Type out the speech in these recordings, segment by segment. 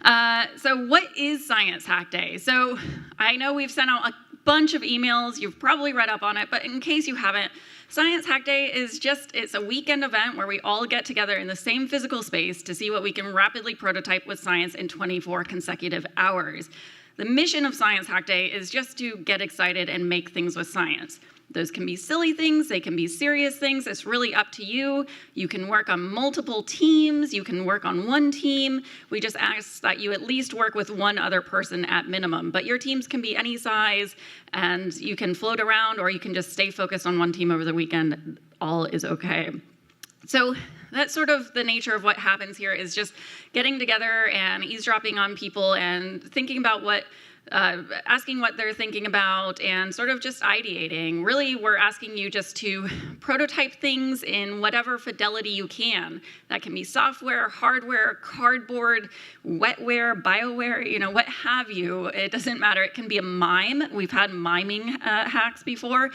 So what is Science Hack Day? So I know we've sent out a bunch of emails. You've probably read up on it, but in case you haven't, Science Hack Day is it's a weekend event where we all get together in the same physical space to see what we can rapidly prototype with science in 24 consecutive hours. The mission of Science Hack Day is just to get excited and make things with science. Those can be silly things, they can be serious things, it's really up to you. You can work on multiple teams, you can work on one team. We just ask that you at least work with one other person at minimum, but your teams can be any size, and you can float around, or you can just stay focused on one team over the weekend. All is okay. So that's sort of the nature of what happens here, is just getting together and eavesdropping on people and thinking about asking what they're thinking about and sort of just ideating. Really, we're asking you just to prototype things in whatever fidelity you can. That can be software, hardware, cardboard, wetware, bioware, what have you. It doesn't matter. It can be a mime. We've had miming hacks before.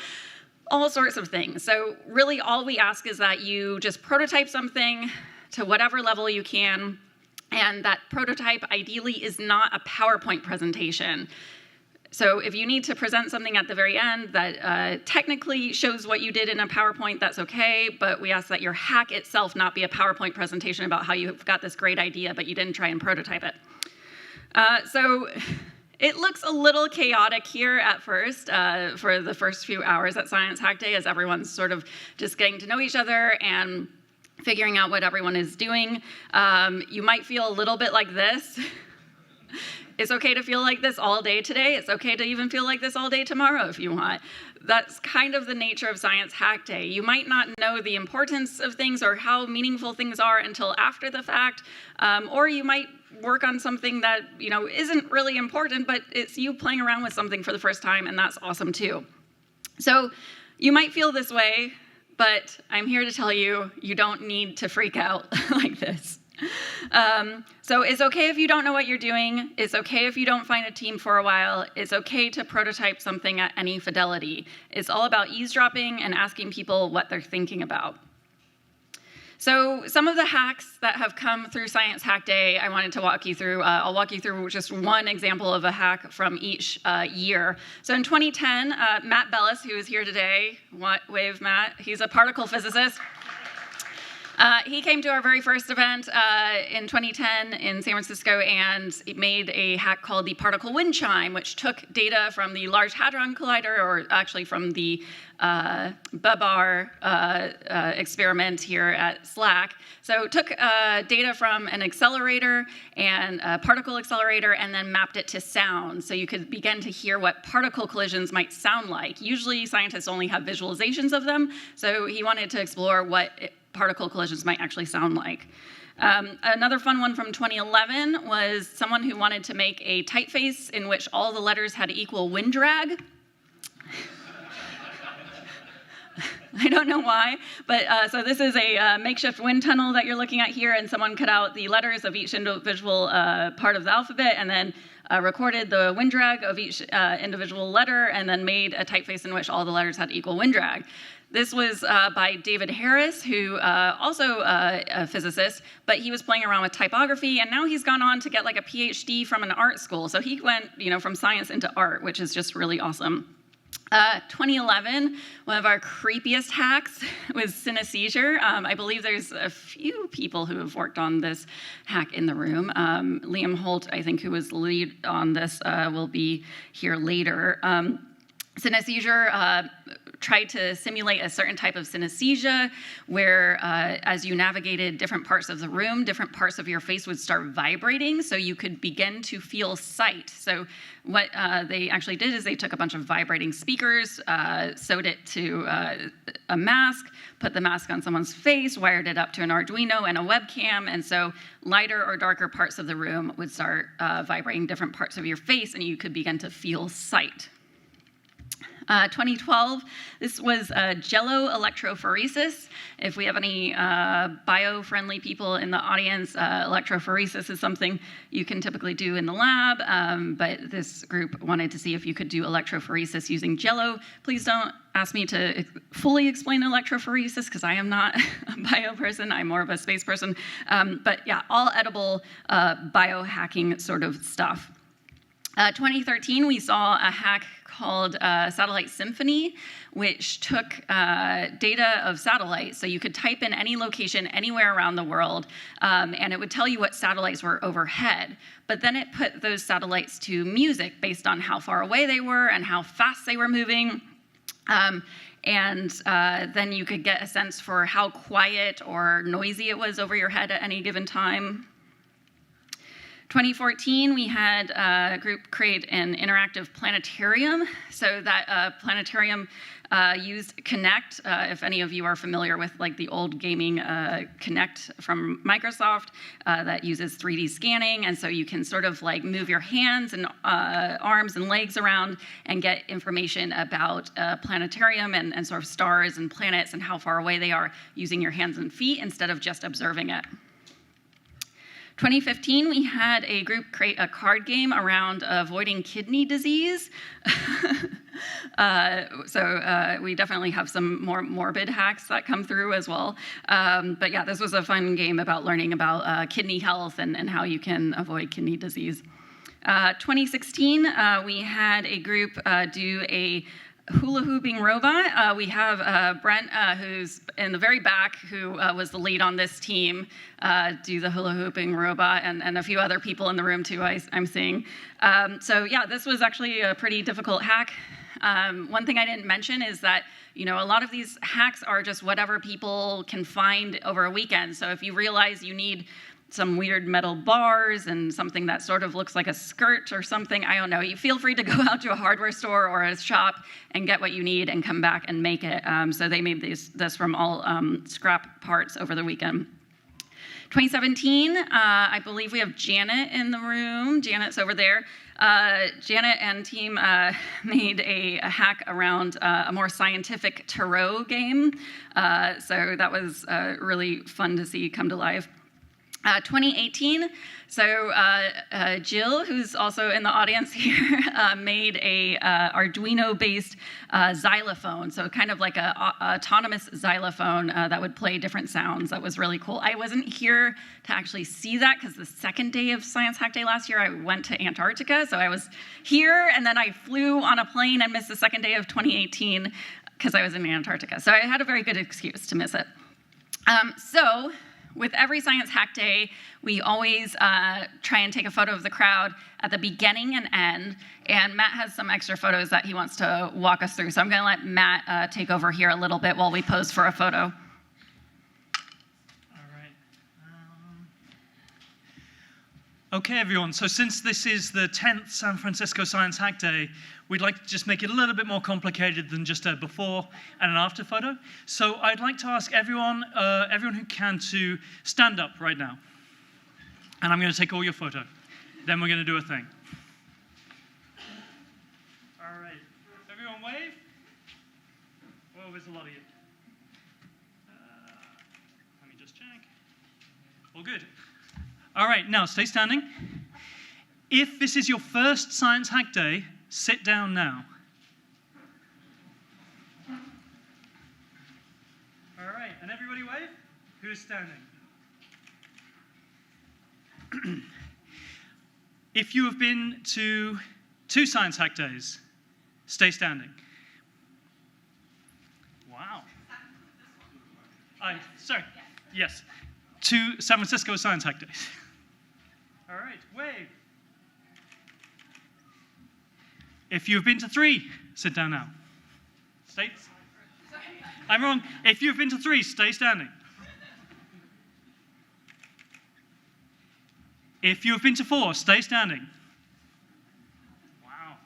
All sorts of things. So really all we ask is that you just prototype something to whatever level you can, and that prototype ideally is not a PowerPoint presentation. So if you need to present something at the very end that technically shows what you did in a PowerPoint, that's okay, but we ask that your hack itself not be a PowerPoint presentation about how you've got this great idea, but you didn't try and prototype it. So it looks a little chaotic here at first for the first few hours at Science Hack Day, as everyone's sort of just getting to know each other and figuring out what everyone is doing. You might feel a little bit like this. It's okay to feel like this all day today. It's okay to even feel like this all day tomorrow if you want. That's kind of the nature of Science Hack Day. You might not know the importance of things or how meaningful things are until after the fact, or you might work on something that isn't really important, but it's you playing around with something for the first time, and that's awesome too. So you might feel this way, but I'm here to tell you, you don't need to freak out like this. So it's okay if you don't know what you're doing. It's okay if you don't find a team for a while. It's okay to prototype something at any fidelity. It's all about eavesdropping and asking people what they're thinking about. So some of the hacks that have come through Science Hack Day, I wanted to walk you through. I'll walk you through just one example of a hack from each year. So in 2010, Matt Bellis, who is here today, wave Matt, he's a particle physicist. He came to our very first event in 2010 in San Francisco, and he made a hack called the Particle Wind Chime, which took data from the Large Hadron Collider, or actually from the Babar experiment here at SLAC. So it took data from an accelerator and a particle accelerator and then mapped it to sound, so you could begin to hear what particle collisions might sound like. Usually scientists only have visualizations of them, so he wanted to explore what particle collisions might actually sound like. Another fun one from 2011 was someone who wanted to make a typeface in which all the letters had equal wind drag. I don't know why, but so this is a makeshift wind tunnel that you're looking at here, and someone cut out the letters of each individual part of the alphabet and then recorded the wind drag of each individual letter and then made a typeface in which all the letters had equal wind drag. This was by David Harris, who also a physicist, but he was playing around with typography, and now he's gone on to get like a PhD from an art school. So he went, from science into art, which is just really awesome. 2011, one of our creepiest hacks was synesthesia. I believe there's a few people who have worked on this hack in the room. Liam Holt, I think, who was the lead on this, will be here later. Synesthesia tried to simulate a certain type of synesthesia where as you navigated different parts of the room, different parts of your face would start vibrating so you could begin to feel sight. So what they actually did is they took a bunch of vibrating speakers, sewed it to a mask, put the mask on someone's face, wired it up to an Arduino and a webcam, and so lighter or darker parts of the room would start vibrating different parts of your face, and you could begin to feel sight. 2012, this was Jello electrophoresis. If we have any bio-friendly people in the audience, electrophoresis is something you can typically do in the lab, but this group wanted to see if you could do electrophoresis using Jello. Please don't ask me to fully explain electrophoresis, because I am not a bio person, I'm more of a space person. But yeah, all edible biohacking sort of stuff. 2013, we saw a hack called Satellite Symphony, which took data of satellites. So you could type in any location anywhere around the world, and it would tell you what satellites were overhead. But then it put those satellites to music based on how far away they were and how fast they were moving. And then you could get a sense for how quiet or noisy it was over your head at any given time. 2014, we had a group create an interactive planetarium. So that planetarium used Kinect. If any of you are familiar with like the old gaming Kinect from Microsoft, that uses 3D scanning. And so you can sort of like move your hands and arms and legs around and get information about a planetarium and sort of stars and planets and how far away they are using your hands and feet instead of just observing it. 2015, we had a group create a card game around avoiding kidney disease. We definitely have some more morbid hacks that come through as well. But yeah, this was a fun game about learning about kidney health and how you can avoid kidney disease. 2016, we had a group do a hula hooping robot. We have Brent, who's in the very back, who was the lead on this team, do the hula hooping robot, and a few other people in the room too, I'm seeing. So yeah, this was actually a pretty difficult hack. One thing I didn't mention is that, you know, a lot of these hacks are just whatever people can find over a weekend. So if you realize you need some weird metal bars and something that sort of looks like a skirt or something, I don't know, you feel free to go out to a hardware store or a shop and get what you need and come back and make it. So they made this from all scrap parts over the weekend. 2017, I believe we have Janet in the room. Janet's over there. Janet and team made a hack around a more scientific tarot game. So that was really fun to see come to life. 2018, so Jill, who's also in the audience here, made a Arduino-based xylophone, so kind of like a autonomous xylophone that would play different sounds. That was really cool. I wasn't here to actually see that because the second day of Science Hack Day last year, I went to Antarctica, so I was here, and then I flew on a plane and missed the second day of 2018 because I was in Antarctica. So I had a very good excuse to miss it. With every Science Hack Day, we always try and take a photo of the crowd at the beginning and end, and Matt has some extra photos that he wants to walk us through. So I'm going to let Matt take over here a little bit while we pose for a photo. All right. Okay, everyone. So since this is the 10th San Francisco Science Hack Day, we'd like to just make it a little bit more complicated than just a before and an after photo. So I'd like to ask everyone who can to stand up right now. And I'm going to take all your photo. Then we're going to do a thing. All right. Everyone wave. Oh, there's a lot of you. Let me just check. All good. All right, now stay standing. If this is your first Science Hack Day, sit down now. All right, and everybody wave. Who's standing? If you have been to 2 Science Hack Days, stay standing. Wow. Sorry. Yes. 2 San Francisco Science Hack Days. All right, wave. If you've been to 3, sit down now. Stay. I'm wrong. If you've been to 3, stay standing. If you've been to 4, stay standing. Wow.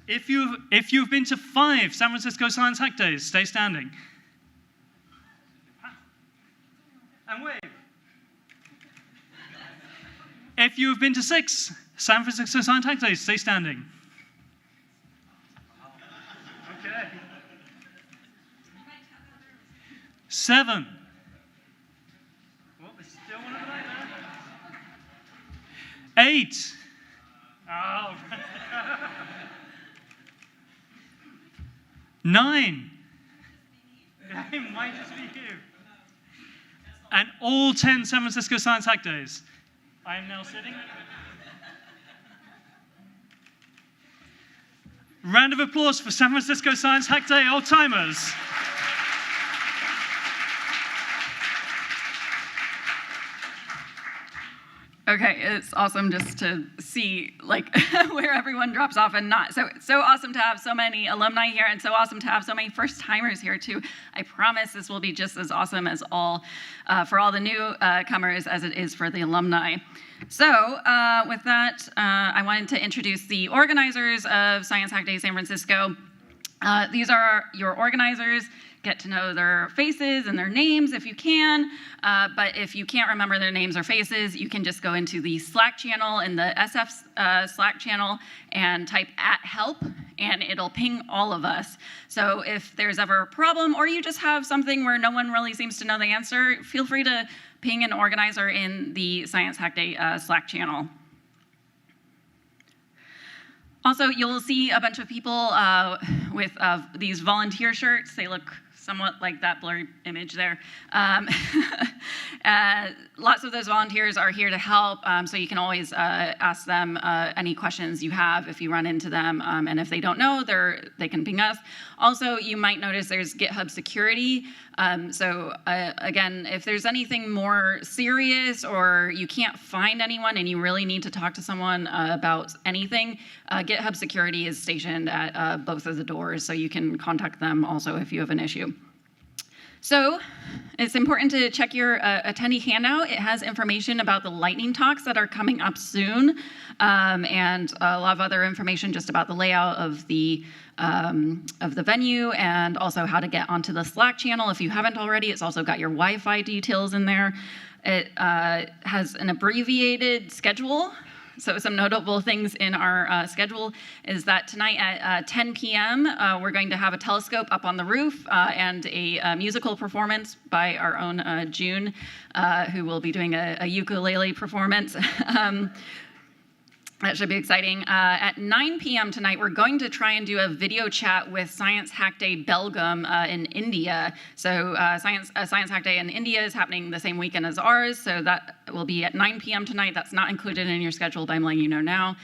If you've been to 5 San Francisco Science Hack Days, stay standing. And wave. If you've been to 6 San Francisco Science Hack Days, stay standing. 7. Oh, there's still one over there. 8. Oh. 9. It might just be you. And all 10 San Francisco Science Hack Days. I am now sitting. Round of applause for San Francisco Science Hack Day old-timers. Okay, it's awesome just to see like where everyone drops off and not. So awesome to have so many alumni here, and so awesome to have so many first timers here too. I promise this will be just as awesome as for all the new comers as it is for the alumni. So with that, I wanted to introduce the organizers of Science Hack Day San Francisco. These are your organizers. Get to know their faces and their names if you can, but if you can't remember their names or faces, you can just go into the Slack channel in the SF Slack channel and type @help, and it'll ping all of us. So if there's ever a problem or you just have something where no one really seems to know the answer, feel free to ping an organizer in the Science Hack Day Slack channel. Also, you'll see a bunch of people with these volunteer shirts. They look somewhat like that blurry image there. Lots of those volunteers are here to help, so you can always ask them any questions you have if you run into them, and if they don't know, they can ping us. Also, you might notice there's GitHub security. Again, if there's anything more serious or you can't find anyone and you really need to talk to someone about anything, GitHub security is stationed at both of the doors, so you can contact them also if you have an issue. So it's important to check your attendee handout. It has information about the lightning talks that are coming up soon, and a lot of other information just about the layout of the venue, and also how to get onto the Slack channel if you haven't already. It's also got your Wi-Fi details in there. It has an abbreviated schedule. So some notable things in our schedule is that tonight at 10 p.m. We're going to have a telescope up on the roof and a musical performance by our own June, who will be doing a ukulele performance. That should be exciting. At 9 p.m. tonight, we're going to try and do a video chat with Science Hack Day Belgium in India. So Science Hack Day in India is happening the same weekend as ours, so that will be at 9 p.m. tonight. That's not included in your schedule, but I'm letting you know now.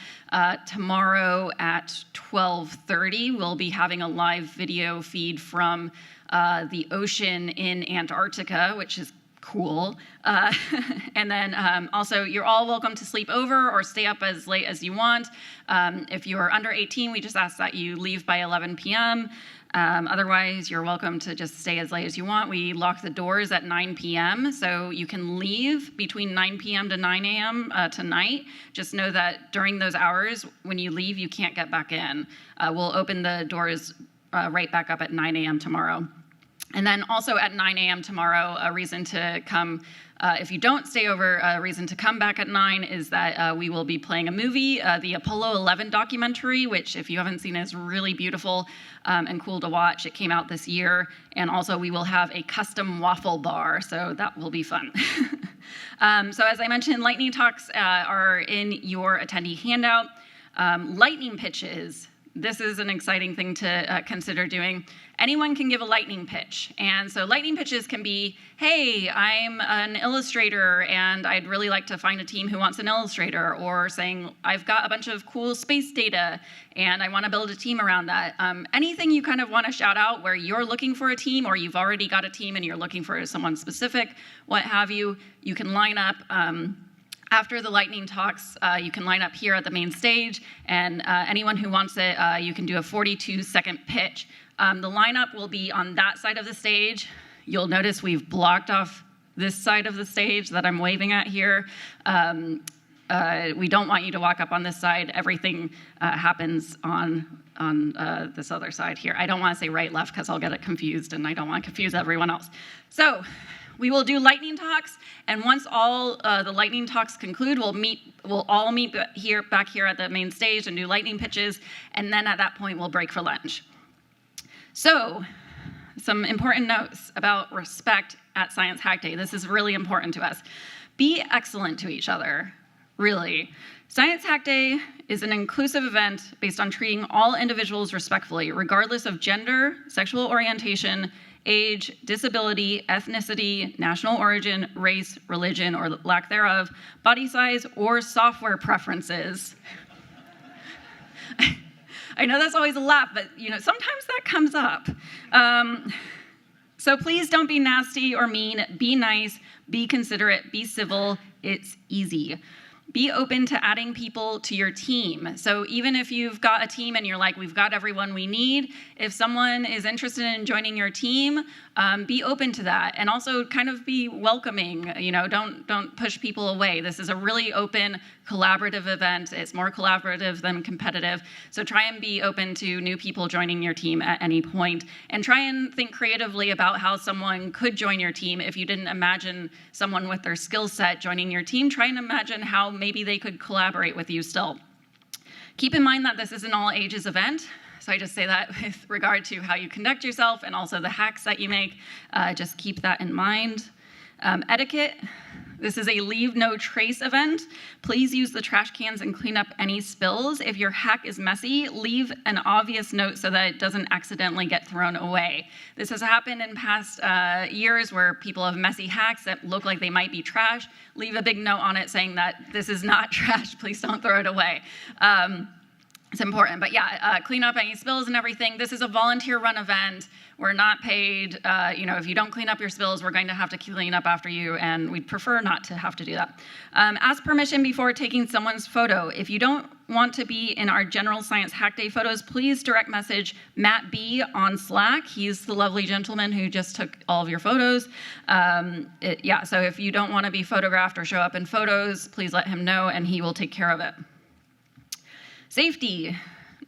Tomorrow at 12:30, we'll be having a live video feed from the ocean in Antarctica, which is cool. And then also, you're all welcome to sleep over or stay up as late as you want. If you're under 18, we just ask that you leave by 11 p.m. Otherwise, you're welcome to just stay as late as you want. We lock the doors at 9 p.m., so you can leave between 9 p.m. to 9 a.m. Tonight. Just know that during those hours, when you leave, you can't get back in. We'll open the doors right back up at 9 a.m. tomorrow. And then also at 9 a.m. tomorrow, a reason to come, if you don't stay over, a reason to come back at 9 is that we will be playing a movie, the Apollo 11 documentary, which if you haven't seen is really beautiful and cool to watch. It came out this year. And also we will have a custom waffle bar, so that will be fun. So as I mentioned, lightning talks are in your attendee handout. Lightning pitches. This is an exciting thing to consider doing. Anyone can give a lightning pitch. And so lightning pitches can be, hey, I'm an illustrator and I'd really like to find a team who wants an illustrator, or saying, I've got a bunch of cool space data and I want to build a team around that. Anything you kind of want to shout out where you're looking for a team, or you've already got a team and you're looking for someone specific, what have you, you can line up. After the lightning talks, you can line up here at the main stage, and anyone who wants it, you can do a 42-second pitch. The lineup will be on that side of the stage. You'll notice we've blocked off this side of the stage that I'm waving at here. We don't want you to walk up on this side. Everything happens on this other side here. I don't want to say right, left, because I'll get it confused, and I don't want to confuse everyone else. So we will do lightning talks, and once all the lightning talks conclude, we'll all meet back here at the main stage and do lightning pitches, and then at that point we'll break for lunch. So some important notes about respect at Science Hack Day. This is really important to us. Be excellent to each other, really. Science Hack Day is an inclusive event based on treating all individuals respectfully, regardless of gender, sexual orientation, age, disability, ethnicity, national origin, race, religion, or lack thereof, body size, or software preferences. I know that's always a laugh, but sometimes that comes up. So please don't be nasty or mean. Be nice, be considerate, be civil. It's easy. Be open to adding people to your team. So even if you've got a team and you're like, we've got everyone we need, if someone is interested in joining your team, be open to that. And also kind of be welcoming, don't push people away. This is a really open, collaborative event. It's more collaborative than competitive. So try and be open to new people joining your team at any point. And try and think creatively about how someone could join your team. If you didn't imagine someone with their skill set joining your team, try and imagine how maybe they could collaborate with you still. Keep in mind that this is an all ages event. So I just say that with regard to how you conduct yourself and also the hacks that you make. Just keep that in mind. Etiquette. This is a leave no trace event. Please use the trash cans and clean up any spills. If your hack is messy, leave an obvious note so that it doesn't accidentally get thrown away. This has happened in past years where people have messy hacks that look like they might be trash. Leave a big note on it saying that this is not trash, please don't throw it away. It's important, but yeah, clean up any spills and everything. This is a volunteer-run event. We're not paid. If you don't clean up your spills, we're going to have to clean up after you, and we'd prefer not to have to do that. Ask permission before taking someone's photo. If you don't want to be in our general Science Hack Day photos, please direct message Matt B on Slack. He's the lovely gentleman who just took all of your photos. So if you don't want to be photographed or show up in photos, please let him know, and he will take care of it. Safety.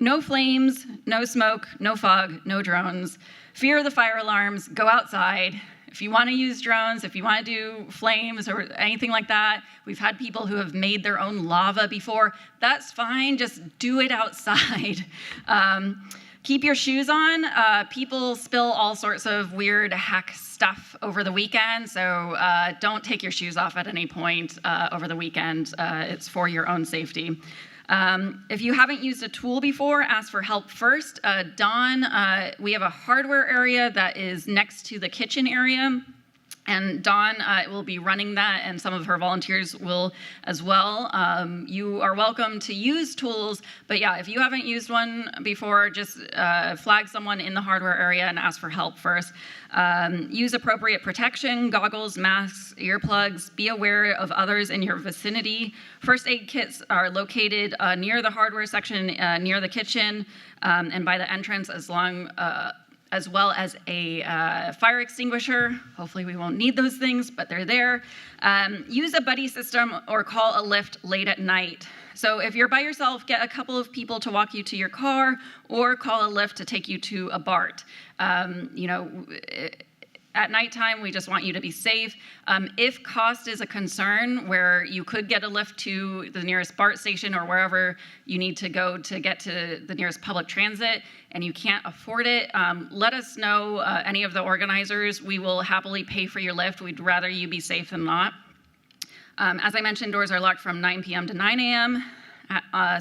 No flames, no smoke, no fog, no drones. Fear the fire alarms, go outside. If you want to use drones, if you want to do flames or anything like that, we've had people who have made their own lava before. That's fine, just do it outside. Keep your shoes on. People spill all sorts of weird hack stuff over the weekend, so don't take your shoes off at any point over the weekend. It's for your own safety. If you haven't used a tool before, ask for help first. Dawn, we have a hardware area that is next to the kitchen area. And Dawn will be running that, and some of her volunteers will as well. You are welcome to use tools, but yeah, if you haven't used one before, just flag someone in the hardware area and ask for help first. Use appropriate protection, goggles, masks, earplugs. Be aware of others in your vicinity. First aid kits are located near the hardware section, near the kitchen, and by the entrance as well as a fire extinguisher. Hopefully we won't need those things, but they're there. Use a buddy system or call a Lyft late at night. So if you're by yourself, get a couple of people to walk you to your car or call a Lyft to take you to a BART. At nighttime, we just want you to be safe. If cost is a concern, where you could get a Lyft to the nearest BART station or wherever you need to go to get to the nearest public transit, and you can't afford it, let us know, any of the organizers. We will happily pay for your Lyft. We'd rather you be safe than not. As I mentioned, doors are locked from 9 p.m. to 9 a.m.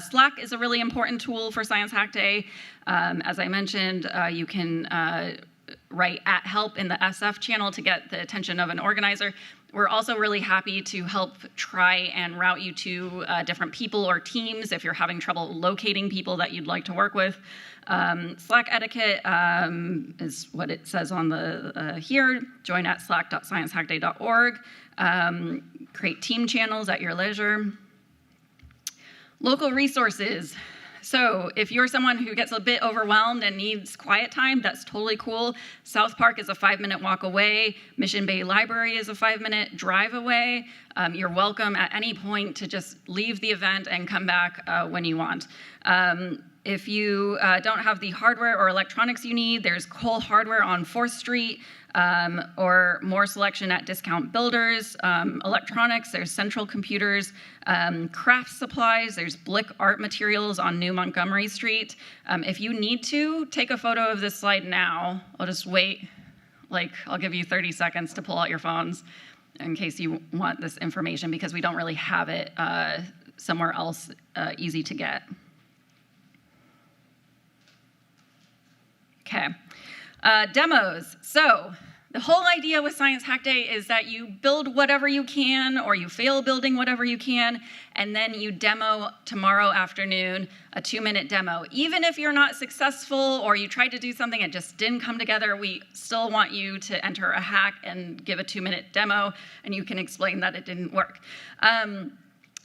Slack is a really important tool for Science Hack Day. As I mentioned, you can write @help in the SF channel to get the attention of an organizer. We're also really happy to help try and route you to different people or teams if you're having trouble locating people that you'd like to work with. Slack etiquette is what it says on the here. Join at slack.sciencehackday.org. Create team channels at your leisure. Local resources. So if you're someone who gets a bit overwhelmed and needs quiet time, that's totally cool. South Park is a 5-minute walk away. Mission Bay Library is a 5-minute drive away. You're welcome at any point to just leave the event and come back when you want. If you don't have the hardware or electronics you need, there's Cole Hardware on 4th Street, or more selection at Discount Builders. Electronics, there's Central Computers. Craft supplies, there's Blick Art Materials on New Montgomery Street. If you need to, take a photo of this slide now. I'll just wait like, I'll give you 30 seconds to pull out your phones in case you want this information, because we don't really have it somewhere else easy to get. Okay. Demos. So the whole idea with Science Hack Day is that you build whatever you can, or you fail building whatever you can, and then you demo tomorrow afternoon, a 2-minute demo. Even if you're not successful or you tried to do something and just didn't come together, we still want you to enter a hack and give a 2-minute demo, and you can explain that it didn't work.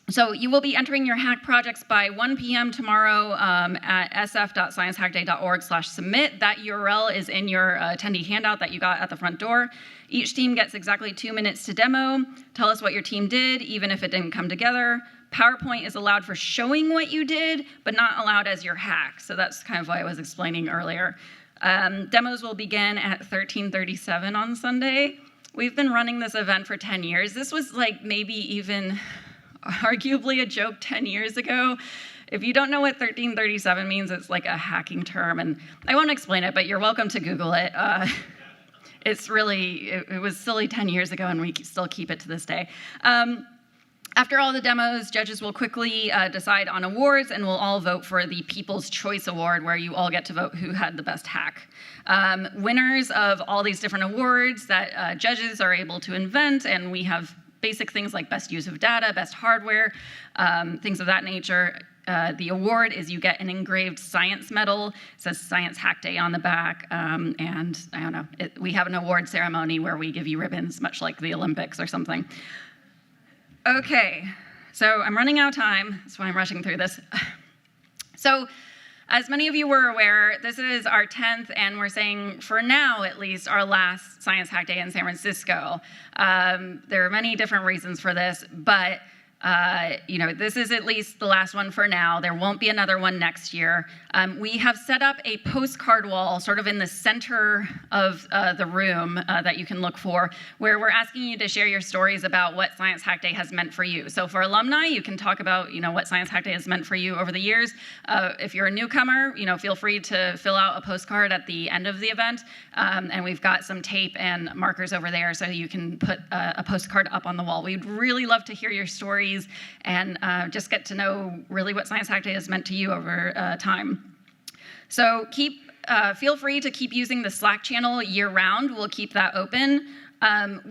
So you will be entering your hack projects by 1 p.m. tomorrow at sf.sciencehackday.org/submit. That URL is in your attendee handout that you got at the front door. Each team gets exactly 2 minutes to demo. Tell us what your team did, even if it didn't come together. PowerPoint is allowed for showing what you did, but not allowed as your hack. So that's kind of what I was explaining earlier. Demos will begin at 13:37 on Sunday. We've been running this event for 10 years. This was like maybe even arguably a joke 10 years ago. If you don't know what 1337 means, it's like a hacking term, and I won't explain it, but you're welcome to Google it. It's really, it was silly 10 years ago, and we still keep it to this day. After all the demos, judges will quickly decide on awards, and we'll all vote for the People's Choice Award, where you all get to vote who had the best hack. Winners of all these different awards that judges are able to invent, and we have basic things like best use of data, best hardware, things of that nature. The award is you get an engraved science medal. It says Science Hack Day on the back. And I don't know, we have an award ceremony where we give you ribbons, much like the Olympics or something. Okay, so I'm running out of time. That's why I'm rushing through this. So, as many of you were aware, this is our 10th, and we're saying, for now at least, our last Science Hack Day in San Francisco. There are many different reasons for this, but this is at least the last one for now. There won't be another one next year. We have set up a postcard wall sort of in the center of the room that you can look for, where we're asking you to share your stories about what Science Hack Day has meant for you. So for alumni, you can talk about what Science Hack Day has meant for you over the years. If you're a newcomer, feel free to fill out a postcard at the end of the event. And we've got some tape and markers over there so you can put a postcard up on the wall. We'd really love to hear your stories and just get to know really what Science Hack Day has meant to you over time. So feel free to keep using the Slack channel year-round. We'll keep that open.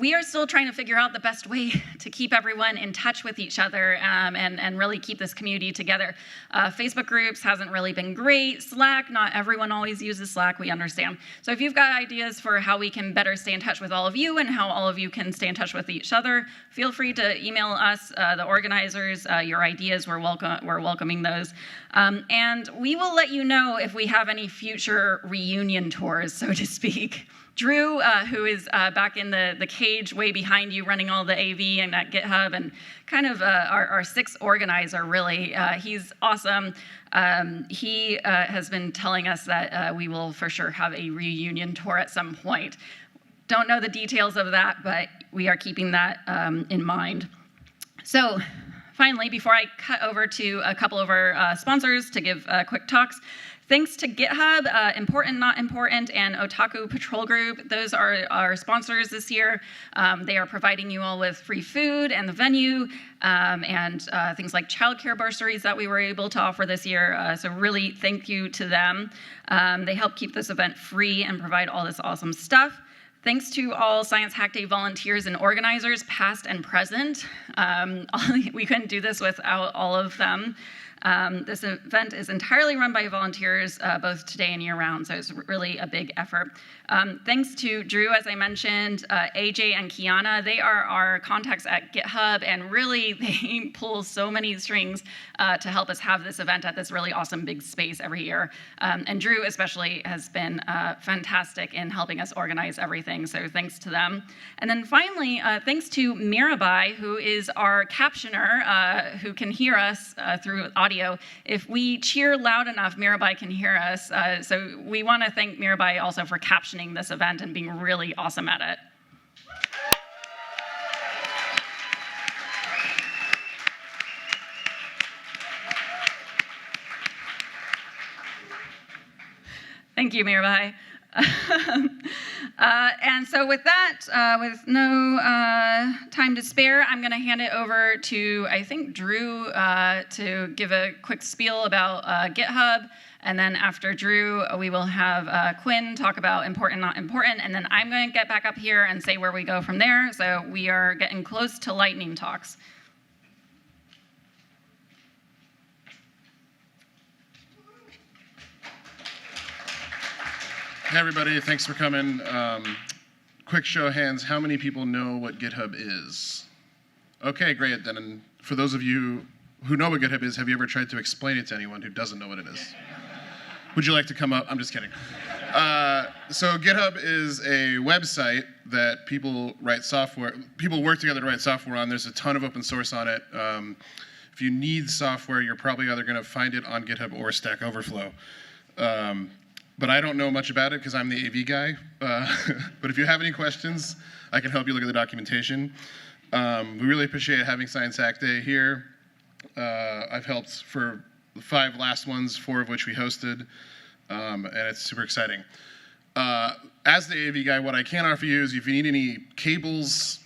We are still trying to figure out the best way to keep everyone in touch with each other and really keep this community together. Facebook groups hasn't really been great. Slack, not everyone always uses Slack, we understand. So if you've got ideas for how we can better stay in touch with all of you and how all of you can stay in touch with each other, feel free to email us, the organizers, your ideas. We're welcoming those. And we will let you know if we have any future reunion tours, so to speak. Drew, who is back in the cage way behind you running all the AV and at GitHub, and kind of our sixth organizer, really. He's awesome. He has been telling us that we will for sure have a reunion tour at some point. Don't know the details of that, but we are keeping that in mind. So finally, before I cut over to a couple of our sponsors to give quick talks, thanks to GitHub, Important Not Important, and Otaku Patrol Group. Those are our sponsors this year. They are providing you all with free food and the venue and things like childcare bursaries that we were able to offer this year. So really thank you to them. They help keep this event free and provide all this awesome stuff. Thanks to all Science Hack Day volunteers and organizers, past and present. We couldn't do this without all of them. This event is entirely run by volunteers, both today and year-round, so it's really a big effort. Thanks to Drew, as I mentioned, AJ and Kiana. They are our contacts at GitHub, and really they pull so many strings to help us have this event at this really awesome big space every year. And Drew especially has been fantastic in helping us organize everything, so thanks to them. And then finally, thanks to Mirabai, who is our captioner, who can hear us through audio. If we cheer loud enough, Mirabai can hear us. So we want to thank Mirabai also for captioning this event and being really awesome at it. Thank you, Mirabai. And so with that, with no time to spare, I'm going to hand it over to, I think, Drew to give a quick spiel about GitHub. And then after Drew, we will have Quinn talk about important, not important. And then I'm going to get back up here and say where we go from there. So we are getting close to lightning talks. Hey everybody, thanks for coming. Quick show of hands, how many people know what GitHub is? Okay, great. Then, and for those of you who know what GitHub is, have you ever tried to explain it to anyone who doesn't know what it is? Would you like to come up? I'm just kidding. So GitHub is a website that people write software, people work together to write software on. There's a ton of open source on it. If you need software, you're probably either going to find it on GitHub or Stack Overflow. But I don't know much about it because I'm the AV guy. But if you have any questions, I can help you look at the documentation. We really appreciate having Science Hack Day here. I've helped for the 5 last ones, 4 of which we hosted, and it's super exciting. As the AV guy, what I can offer you is if you need any cables,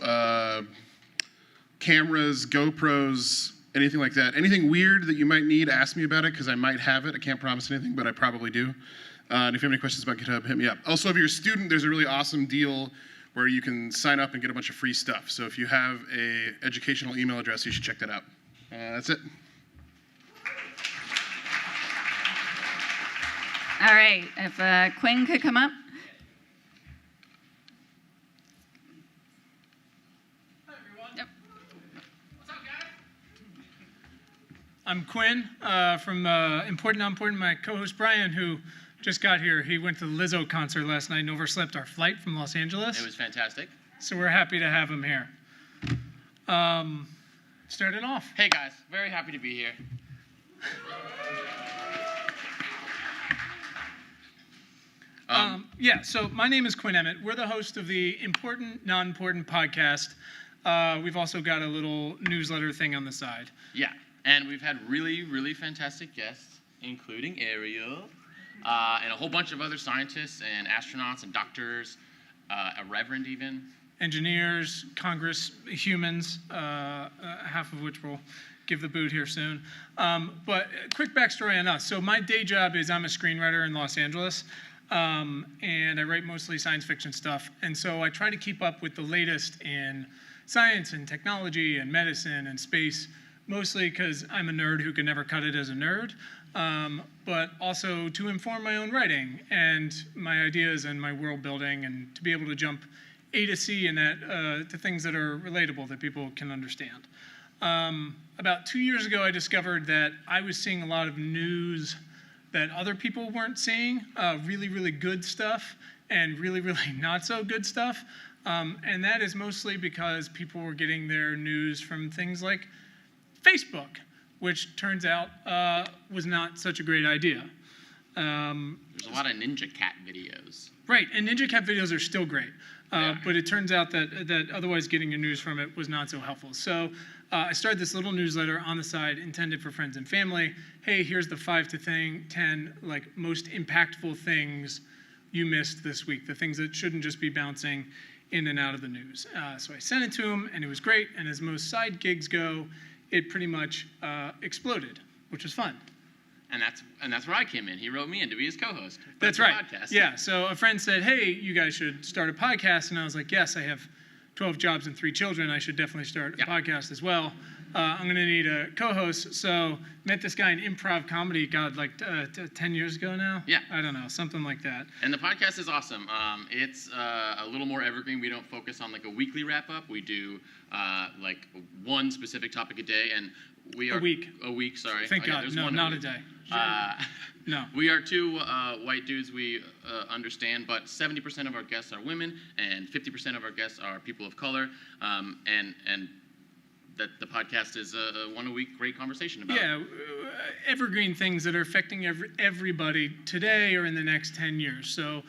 cameras, GoPros, anything like that, anything weird that you might need, ask me about it because I might have it. I can't promise anything, but I probably do. And if you have any questions about GitHub, hit me up. Also, if you're a student, there's a really awesome deal where you can sign up and get a bunch of free stuff. So if you have an educational email address, you should check that out. That's it. All right, if Quinn could come up. Hi, everyone. Yep. What's up, guys? I'm Quinn from Important Not Important. My co-host Brian, who just got here, he went to the Lizzo concert last night and overslept our flight from Los Angeles. It was fantastic. So we're happy to have him here. Starting off. Hey guys, very happy to be here. Yeah, so my name is Quinn Emmett. We're the host of the Important Not Important podcast. We've also got a little newsletter thing on the side. Yeah, and we've had really, really fantastic guests, including Ariel, and a whole bunch of other scientists and astronauts and doctors, a reverend even. Engineers, Congress, humans, half of which will give the boot here soon. But quick backstory on us. So my day job is I'm a screenwriter in Los Angeles, and I write mostly science fiction stuff. And so I try to keep up with the latest in science and technology and medicine and space, mostly because I'm a nerd who can never cut it as a nerd, but also to inform my own writing and my ideas and my world building, and to be able to jump A to C in that to things that are relatable that people can understand. About 2 years ago, I discovered that I was seeing a lot of news that other people weren't seeing, really, really good stuff and really, really not so good stuff. And that is mostly because people were getting their news from things like Facebook, which turns out was not such a great idea. There's a lot of Ninja Cat videos. Right, and Ninja Cat videos are still great. But it turns out that otherwise getting your news from it was not so helpful. So I started this little newsletter on the side intended for friends and family. Hey, here's the 5 to 10 like most impactful things you missed this week, the things that shouldn't just be bouncing in and out of the news. So I sent it to him, and it was great. And as most side gigs go, it pretty much exploded, which was fun. And that's where I came in. He wrote me in to be his co-host. That's for the right. podcast. Yeah. So a friend said, "Hey, you guys should start a podcast," and I was like, "Yes, I have 12 jobs and 3 children. I should definitely start a podcast as well. I'm going to need a co-host." So met this guy in improv comedy, God, like 10 years ago now. Yeah. I don't know, something like that. And the podcast is awesome. It's a little more evergreen. We don't focus on like a weekly wrap-up. We do like one specific topic a day, and we are A week. A week, sorry. Thank God. there's No, one not a week. day. No. We are 2 white dudes, we understand, but 70% of our guests are women, and 50% of our guests are people of color, and that the podcast is a one-a-week great conversation about. Yeah, evergreen things that are affecting everybody today or in the next 10 years. So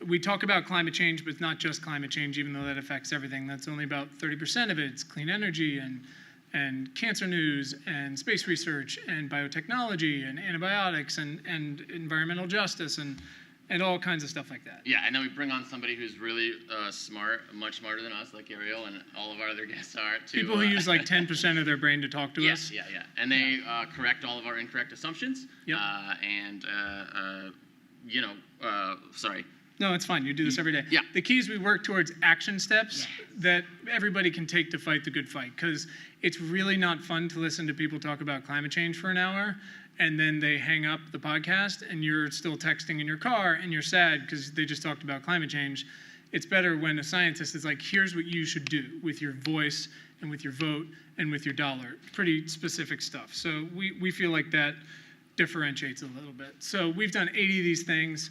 we talk about climate change, but it's not just climate change, even though that affects everything. That's only about 30% of it. It's clean energy and cancer news and space research and biotechnology and antibiotics and environmental justice and and all kinds of stuff like that. Yeah, and then we bring on somebody who's really smart, much smarter than us, like Ariel, and all of our other guests are too. People who use like 10% of their brain to talk to us. Yeah, and they correct all of our incorrect assumptions. Yep. Sorry. No, it's fine. You do this every day. Yeah. The key is we work towards action steps that everybody can take to fight the good fight, because it's really not fun to listen to people talk about climate change for an hour and then they hang up the podcast and you're still texting in your car and you're sad because they just talked about climate change. It's better when a scientist is like, here's what you should do with your voice and with your vote and with your dollar. Pretty specific stuff. So we feel like that differentiates a little bit. So we've done 80 of these things,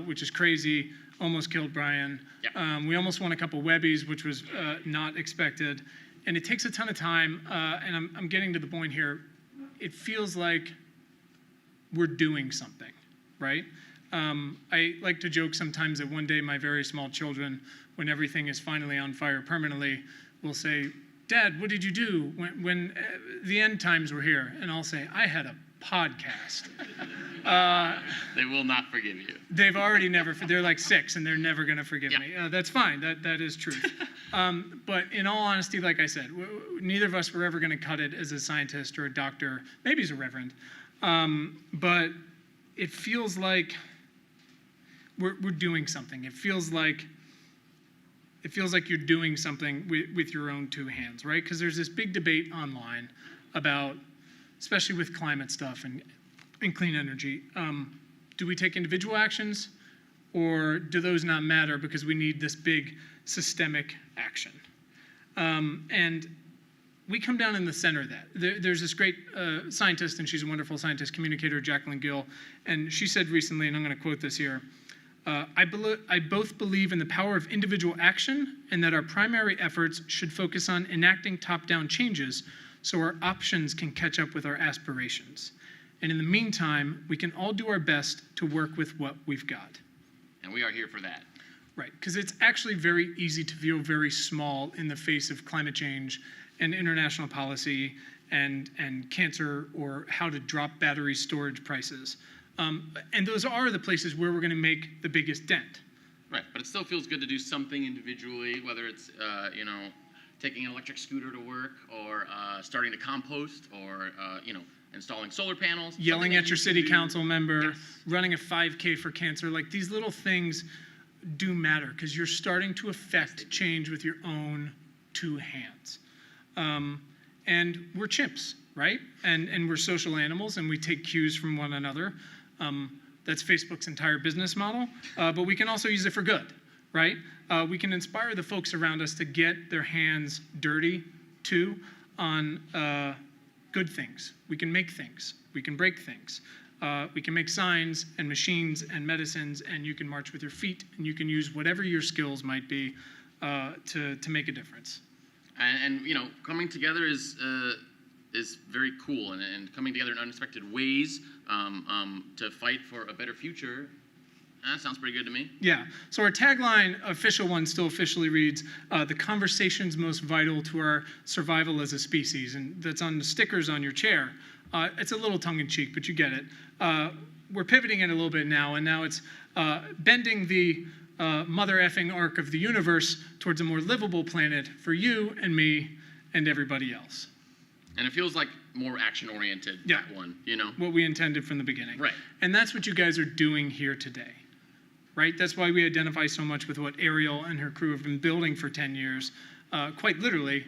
which is crazy. Almost killed Brian. Yep. We almost won a couple Webbies, which was not expected. And it takes a ton of time, and I'm getting to the point here. It feels like we're doing something, right? I like to joke sometimes that one day my very small children, when everything is finally on fire permanently, will say, Dad, what did you do when the end times were here? And I'll say, I had a podcast. They will not forgive you. They've already they're like 6 and they're never going to forgive me. That's fine. That is truth. But in all honesty, like I said, neither of us were ever going to cut it as a scientist or a doctor, maybe as a reverend. But it feels like we're doing something. It feels like you're doing something with your own 2 hands, right? Because there's this big debate online about, especially with climate stuff and clean energy, do we take individual actions or do those not matter because we need this big systemic action? And we come down in the center of that. There's this great scientist, and she's a wonderful scientist, communicator, Jacqueline Gill, and she said recently, and I'm going to quote this here, I both believe in the power of individual action and that our primary efforts should focus on enacting top-down changes so our options can catch up with our aspirations. And in the meantime, we can all do our best to work with what we've got. And we are here for that. Right, because it's actually very easy to feel very small in the face of climate change and international policy and cancer or how to drop battery storage prices. And those are the places where we're going to make the biggest dent. Right, but it still feels good to do something individually, whether it's, taking an electric scooter to work or starting to compost or, installing solar panels. Yelling at your city council member, Yes. running a 5K for cancer. Like, these little things do matter because you're starting to affect change with your own 2 hands. And we're chimps, right? And we're social animals and we take cues from one another. That's Facebook's entire business model, but we can also use it for good, right? We can inspire the folks around us to get their hands dirty too on good things. We can make things. We can break things. We can make signs and machines and medicines, and you can march with your feet, and you can use whatever your skills might be to make a difference. And coming together is very cool, and coming together in unexpected ways to fight for a better future. That sounds pretty good to me. Yeah. So our tagline, official one, still officially reads, the conversations most vital to our survival as a species. And that's on the stickers on your chair. It's a little tongue-in-cheek, but you get it. We're pivoting it a little bit now, and now it's bending the mother effing arc of the universe towards a more livable planet for you and me and everybody else. And it feels like more action-oriented, Yeah. that one, What we intended from the beginning. Right. And that's what you guys are doing here today. Right? That's why we identify so much with what Ariel and her crew have been building for 10 years, quite literally,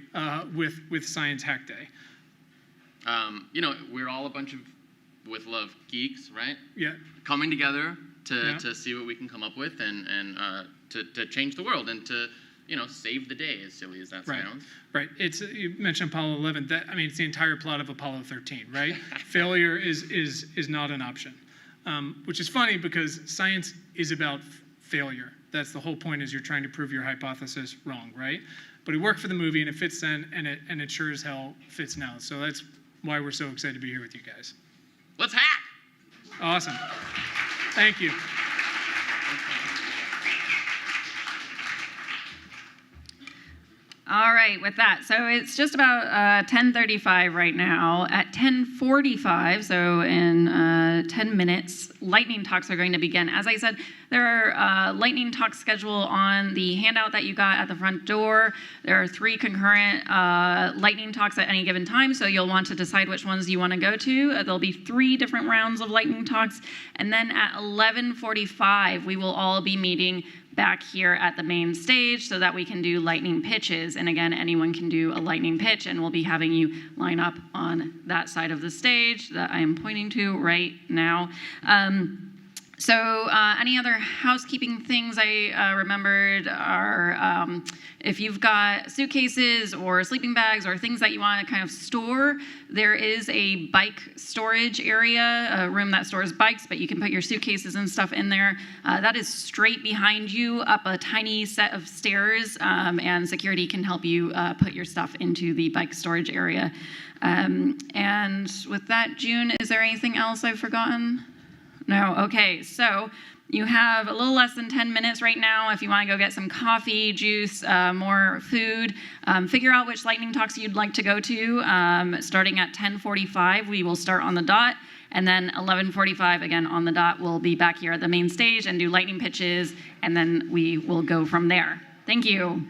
with Science Hack Day. We're all a bunch of, with love, geeks, right? Yeah. Coming together Yeah. to see what we can come up with and to change the world and to, save the day, as silly as that Right. sounds. Right. You mentioned Apollo 11. It's the entire plot of Apollo 13, right? Failure is not an option. Which is funny because science is about failure. That's the whole point, is you're trying to prove your hypothesis wrong, right? But it worked for the movie and it fits then, and it sure as hell fits now. So that's why we're so excited to be here with you guys. Let's hack! Awesome. Thank you. All right, with that, so it's just about 10:35 right now. At 10:45, so in 10 minutes, lightning talks are going to begin. As I said, there are lightning talks scheduled on the handout that you got at the front door. There are 3 concurrent lightning talks at any given time, so you'll want to decide which ones you want to go to. There'll be 3 different rounds of lightning talks, and then at 11:45, we will all be meeting back here at the main stage so that we can do lightning pitches. And again, anyone can do a lightning pitch, and we'll be having you line up on that side of the stage that I am pointing to right now. So any other housekeeping things I remembered are if you've got suitcases or sleeping bags or things that you want to kind of store, there is a bike storage area, a room that stores bikes, but you can put your suitcases and stuff in there. That is straight behind you up a tiny set of stairs, and security can help you put your stuff into the bike storage area. And with that, June, is there anything else I've forgotten? No, okay, so you have a little less than 10 minutes right now if you want to go get some coffee, juice, more food. Figure out which lightning talks you'd like to go to. Starting at 10:45, we will start on the dot, and then 11:45, again on the dot, we'll be back here at the main stage and do lightning pitches, and then we will go from there. Thank you.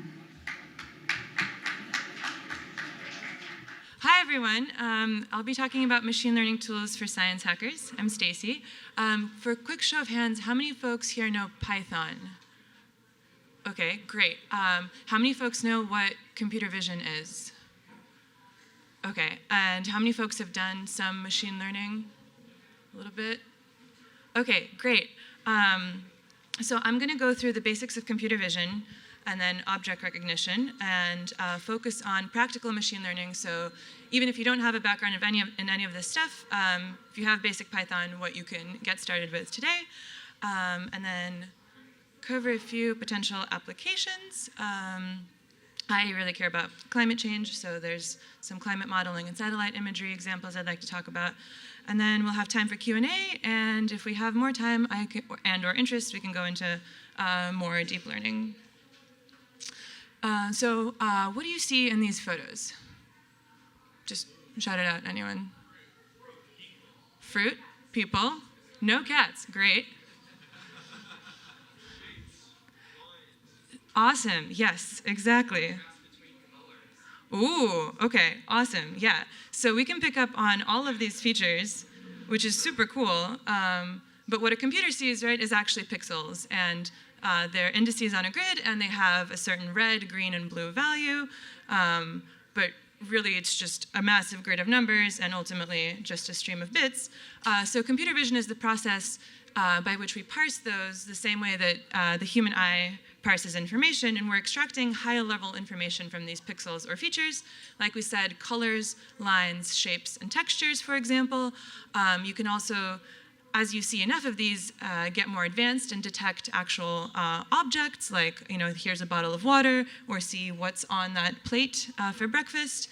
Hi, everyone. I'll be talking about machine learning tools for science hackers. I'm Stacy. For a quick show of hands, how many folks here know Python? Okay, great. How many folks know what computer vision is? Okay, and how many folks have done some machine learning? A little bit? Okay, great. So I'm going to go through the basics of computer vision and then object recognition, and focus on practical machine learning. So even if you don't have a background in any of this stuff, if you have basic Python, what you can get started with today, and then cover a few potential applications. I really care about climate change, so there's some climate modeling and satellite imagery examples I'd like to talk about. And then we'll have time for Q&A, and if we have more time or interest, we can go into more deep learning. So what do you see in these photos? Just shout it out, anyone. Fruit, people, no cats, great. Awesome, yes, exactly. Ooh, okay, awesome, yeah. So we can pick up on all of these features, which is super cool, but what a computer sees, right, is actually pixels, and they're indices on a grid, and they have a certain red, green, and blue value, but really it's just a massive grid of numbers and ultimately just a stream of bits. So computer vision is the process by which we parse those the same way that the human eye parses information, and we're extracting higher level information from these pixels or features. Like we said, colors, lines, shapes, and textures, for example. You can also, as you see enough of these, get more advanced and detect actual objects, like, here's a bottle of water, or see what's on that plate for breakfast.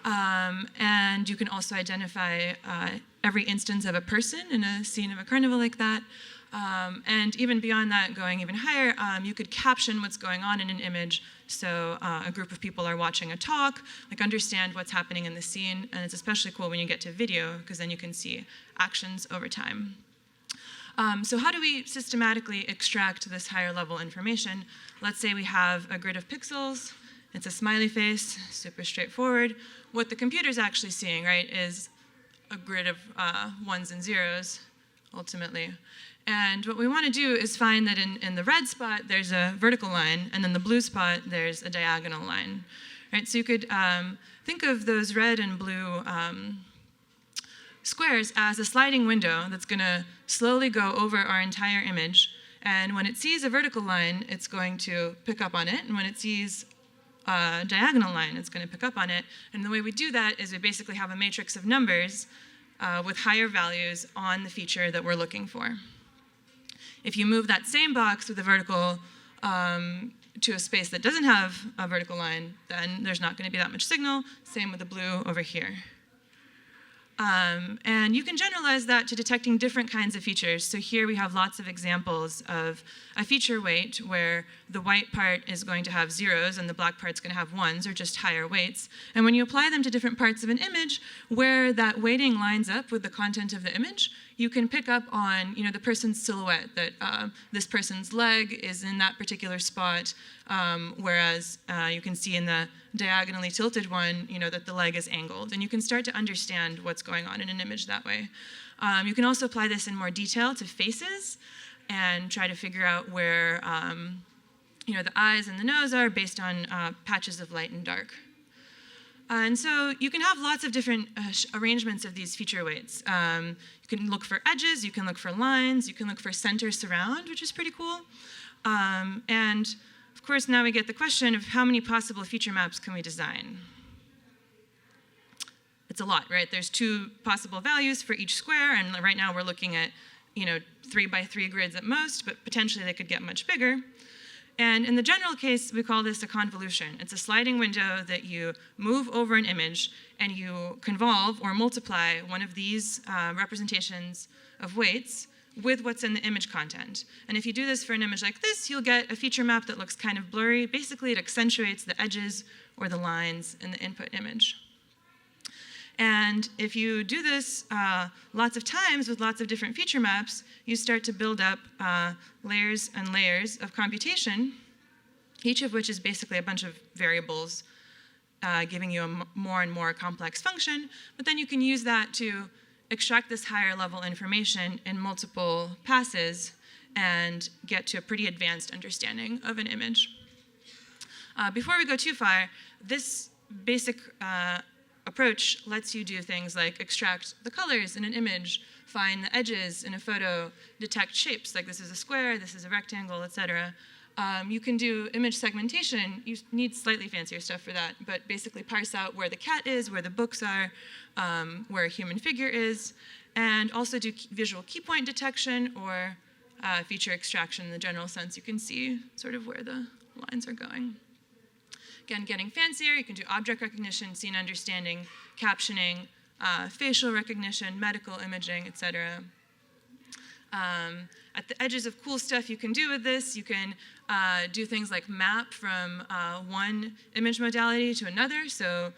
And you can also identify every instance of a person in a scene of a carnival like that. And even beyond that, going even higher, you could caption what's going on in an image. So a group of people are watching a talk, understand what's happening in the scene. And it's especially cool when you get to video, because then you can see actions over time. So how do we systematically extract this higher level information? Let's say we have a grid of pixels. It's a smiley face, super straightforward. What the computer's actually seeing, right, is a grid of ones and zeros, ultimately. And what we want to do is find that in the red spot, there's a vertical line, and in the blue spot, there's a diagonal line. Right? So you could think of those red and blue squares as a sliding window that's going to slowly go over our entire image. And when it sees a vertical line, it's going to pick up on it. And when it sees a diagonal line, it's going to pick up on it. And the way we do that is we basically have a matrix of numbers with higher values on the feature that we're looking for. If you move that same box with a vertical to a space that doesn't have a vertical line, then there's not going to be that much signal. Same with the blue over here. And you can generalize that to detecting different kinds of features. So here we have lots of examples of a feature weight where the white part is going to have zeros and the black part's going to have ones, or just higher weights. And when you apply them to different parts of an image, where that weighting lines up with the content of the image, you can pick up on, the person's silhouette, that this person's leg is in that particular spot, whereas you can see in the diagonally tilted one, that the leg is angled. And you can start to understand what's going on in an image that way. You can also apply this in more detail to faces and try to figure out where, the eyes and the nose are based on patches of light and dark. And so you can have lots of different arrangements of these feature weights. You can look for edges, you can look for lines, you can look for center surround, which is pretty cool. And of course, now we get the question of how many possible feature maps can we design? It's a lot, right? There's 2 possible values for each square, and right now we're looking at 3 by 3 grids at most, but potentially they could get much bigger. And in the general case, we call this a convolution. It's a sliding window that you move over an image and you convolve or multiply one of these representations of weights with what's in the image content. And if you do this for an image like this, you'll get a feature map that looks kind of blurry. Basically, it accentuates the edges or the lines in the input image. And if you do this lots of times with lots of different feature maps, you start to build up layers and layers of computation, each of which is basically a bunch of variables giving you a more and more complex function. But then you can use that to extract this higher level information in multiple passes and get to a pretty advanced understanding of an image. Before we go too far, this basic approach lets you do things like extract the colors in an image, find the edges in a photo, detect shapes, like this is a square, this is a rectangle, etc. You can do image segmentation. You need slightly fancier stuff for that, but basically parse out where the cat is, where the books are, where a human figure is, and also do visual key point detection or feature extraction in the general sense. You can see sort of where the lines are going. Again, getting fancier, you can do object recognition, scene understanding, captioning, facial recognition, medical imaging, etc. At the edges of cool stuff you can do with this, you can do things like map from one image modality to another. So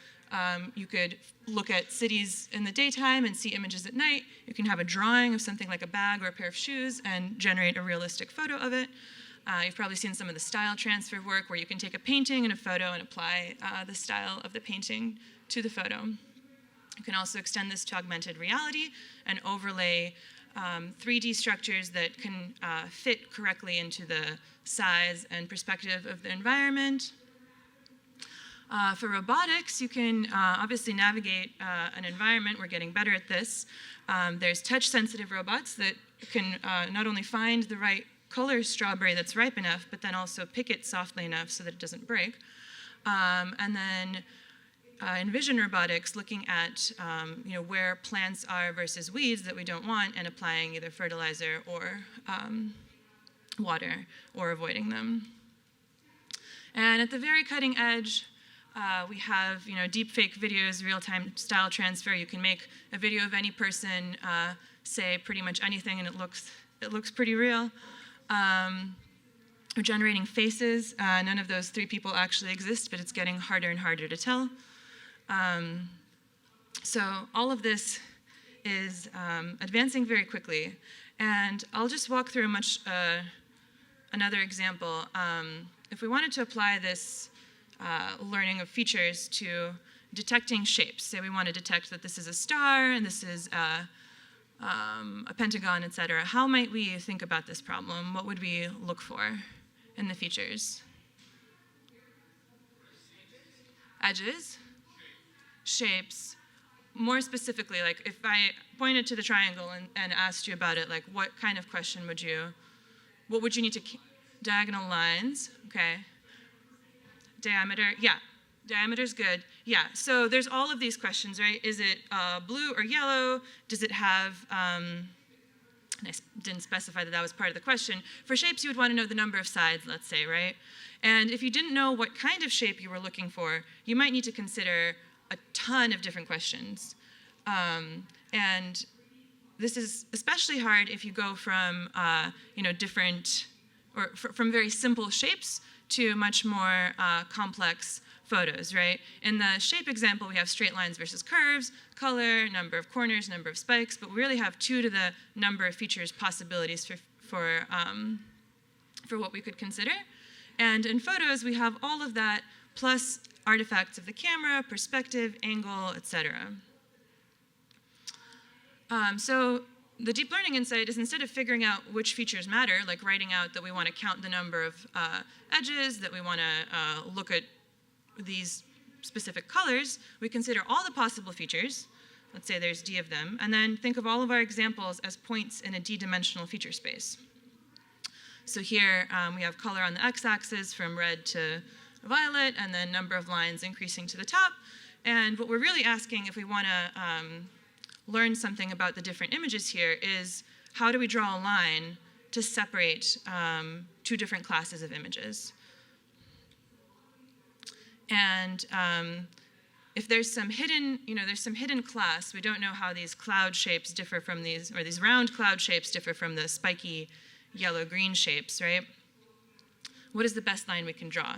you could look at cities in the daytime and see images at night. You can have a drawing of something like a bag or a pair of shoes and generate a realistic photo of it. You've probably seen some of the style transfer work where you can take a painting and a photo and apply the style of the painting to the photo. You can also extend this to augmented reality and overlay 3D structures that can fit correctly into the size and perspective of the environment. For robotics, you can obviously navigate an environment. We're getting better at this. There's touch-sensitive robots that can not only find the right color strawberry that's ripe enough, but then also pick it softly enough so that it doesn't break. And then envision robotics, looking at where plants are versus weeds that we don't want, and applying either fertilizer or water, or avoiding them. And at the very cutting edge, we have deepfake videos, real-time style transfer. You can make a video of any person, say pretty much anything, and it looks pretty real. We're generating faces. None of those 3 people actually exist, but it's getting harder and harder to tell. So all of this is advancing very quickly. And I'll just walk through another example. If we wanted to apply this learning of features to detecting shapes, say we want to detect that this is a star and this is a pentagon, etc. How might we think about this problem? What would we look for in the features? Edges, shapes. More specifically, like if I pointed to the triangle and asked you about it, like what kind of question would you need to, diagonal lines, okay. Diameter, yeah. Diameter's good. Yeah, so there's all of these questions, right? Is it blue or yellow? Does it have, and I didn't specify that was part of the question. For shapes, you would want to know the number of sides, let's say, right? And if you didn't know what kind of shape you were looking for, you might need to consider a ton of different questions. And this is especially hard if you go from different or from very simple shapes to much more complex photos, right? In the shape example, we have straight lines versus curves, color, number of corners, number of spikes, but we really have 2 to the number of features possibilities for what we could consider. And in photos, we have all of that plus artifacts of the camera, perspective, angle, etc. So the deep learning insight is, instead of figuring out which features matter, like writing out that we want to count the number of edges, that we want to look at these specific colors, we consider all the possible features. Let's say there's D of them, and then think of all of our examples as points in a D-dimensional feature space. So here we have color on the x-axis from red to violet, and then number of lines increasing to the top. And what we're really asking, if we want to learn something about the different images here, is how do we draw a line to separate 2 different classes of images? And if there's some hidden, there's some hidden class, we don't know how these cloud shapes differ from these, or these round cloud shapes differ from the spiky yellow-green shapes, right? What is the best line we can draw?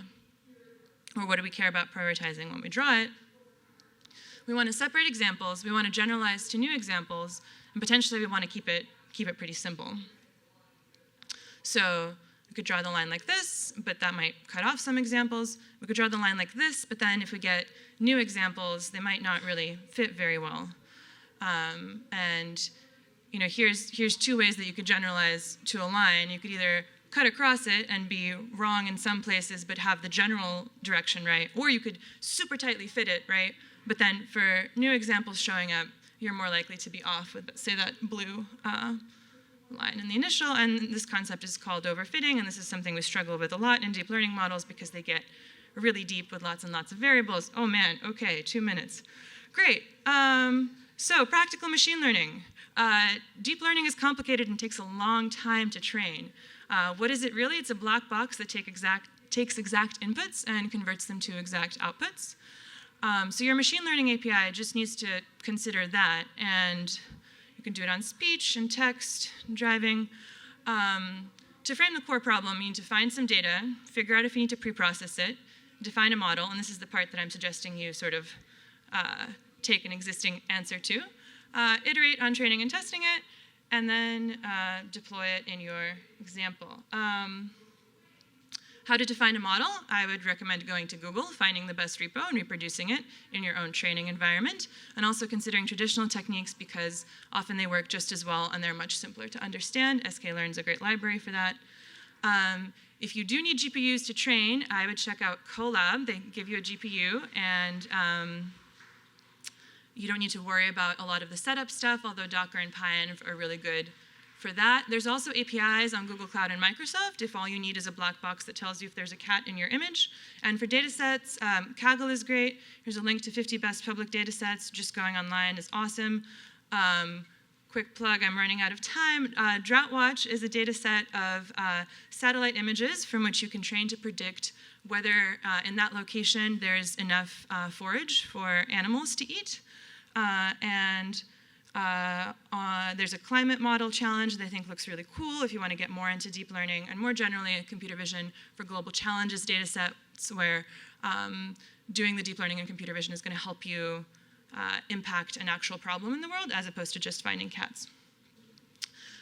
Or what do we care about prioritizing when we draw it? We want to separate examples, we want to generalize to new examples, and potentially we want to keep it pretty simple. So we could draw the line like this, but that might cut off some examples. We could draw the line like this, but then if we get new examples, they might not really fit very well. And here's 2 ways that you could generalize to a line. You could either cut across it and be wrong in some places, but have the general direction right, or you could super tightly fit it, right? But then for new examples showing up, you're more likely to be off with, say, that blue line in the initial, and this concept is called overfitting, and this is something we struggle with a lot in deep learning models because they get really deep with lots and lots of variables. Oh man, okay, 2 minutes. Great. So practical machine learning. Deep learning is complicated and takes a long time to train. What is it really? It's a black box that takes exact inputs and converts them to exact outputs. So your machine learning API just needs to consider that, and you can do it on speech and text, and driving. To frame the core problem, you need to find some data, figure out if you need to pre-process it, define a model, and this is the part that I'm suggesting you sort of take an existing answer to, iterate on training and testing it, and then deploy it in your example. How to define a model? I would recommend going to Google, finding the best repo and reproducing it in your own training environment, and also considering traditional techniques because often they work just as well and they're much simpler to understand. sklearn is a great library for that. If you do need GPUs to train, I would check out Colab. They give you a GPU, and you don't need to worry about a lot of the setup stuff, although Docker and PyEnv are really good for that. There's also APIs on Google Cloud and Microsoft if all you need is a black box that tells you if there's a cat in your image. And for data sets, Kaggle is great. Here's a link to 50 best public data sets. Just going online is awesome. Quick plug, I'm running out of time. DroughtWatch is a data set of satellite images from which you can train to predict whether in that location there's enough forage for animals to eat. There's a climate model challenge that I think looks really cool if you want to get more into deep learning, and more generally a computer vision for global challenges data sets where doing the deep learning in computer vision is going to help you impact an actual problem in the world as opposed to just finding cats.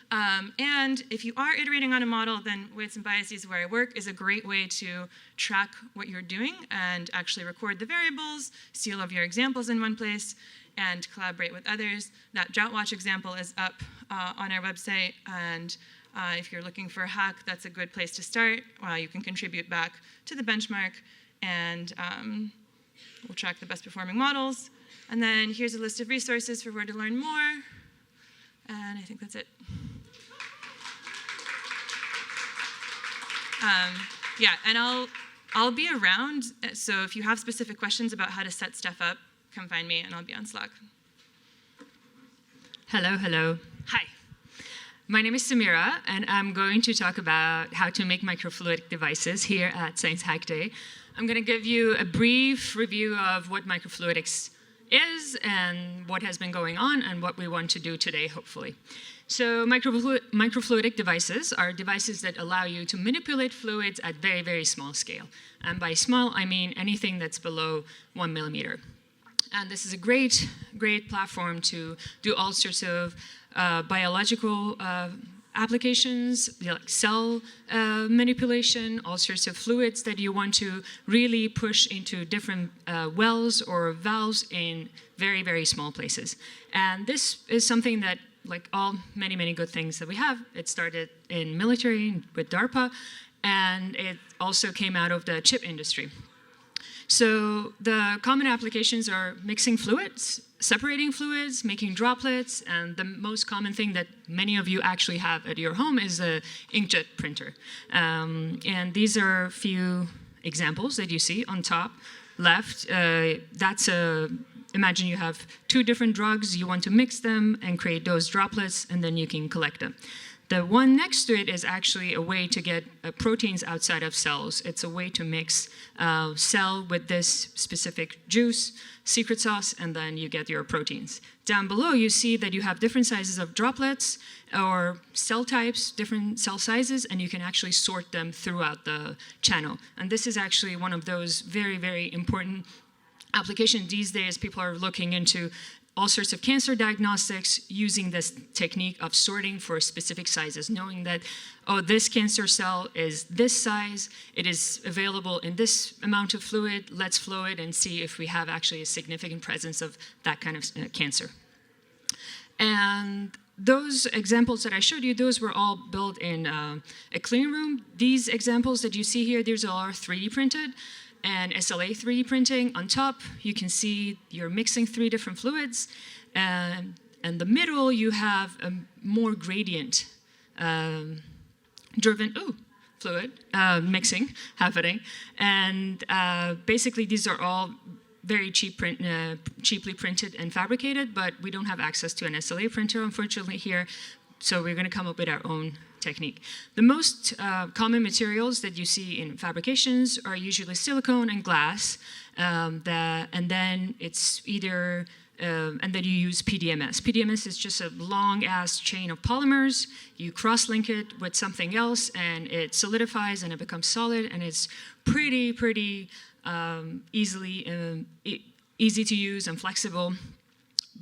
And if you are iterating on a model, then Weights and Biases, where I work, is a great way to track what you're doing and actually record the variables, see all of your examples in one place, and collaborate with others. That DroughtWatch example is up on our website, and if you're looking for a hack, that's a good place to start. You can contribute back to the benchmark, and we'll track the best performing models. And then here's a list of resources for where to learn more, and I think that's it. Yeah, and I'll be around, so if you have specific questions about how to set stuff up, come find me and I'll be on Slack. Hello. Hi. My name is Samira, and I'm going to talk about how to make microfluidic devices here at Science Hack Day. I'm going to give you a brief review of what microfluidics is and what has been going on and what we want to do today, hopefully. So microfluidic devices are devices that allow you to manipulate fluids at very, very small scale. And by small, I mean anything that's below 1 millimeter. And this is a great, great platform to do all sorts of biological applications, like cell manipulation, all sorts of fluids that you want to really push into different wells or valves in very, very small places. And this is something that, like all many, many good things that we have, it started in military with DARPA, and it also came out of the chip industry. So the common applications are mixing fluids, separating fluids, making droplets, and the most common thing that many of you actually have at your home is an inkjet printer. And these are a few examples that you see on top left. Imagine you have two different drugs, you want to mix them and create those droplets, and then you can collect them. The one next to it is actually a way to get proteins outside of cells. It's a way to mix cell with this specific juice, secret sauce, and then you get your proteins. Down below, you see that you have different sizes of droplets or cell types, different cell sizes, and you can actually sort them throughout the channel. And this is actually one of those very, very important applications. These days, people are looking into all sorts of cancer diagnostics using this technique of sorting for specific sizes, knowing that, oh, this cancer cell is this size, it is available in this amount of fluid, let's flow it and see if we have actually a significant presence of that kind of cancer. And those examples that I showed you, those were all built in a clean room. These examples that you see here, these are 3D printed. And SLA 3D printing. On top, you can see you're mixing 3 different fluids. And in the middle, you have a more gradient driven fluid mixing happening. And basically, these are all very cheaply printed and fabricated, but we don't have access to an SLA printer, unfortunately, here. So we're going to come up with our own technique. The most common materials that you see in fabrications are usually silicone and glass, and then it's either, and then you use PDMS. PDMS is just a long-ass chain of polymers. You cross-link it with something else, and it solidifies, and it becomes solid, and it's pretty easy to use and flexible,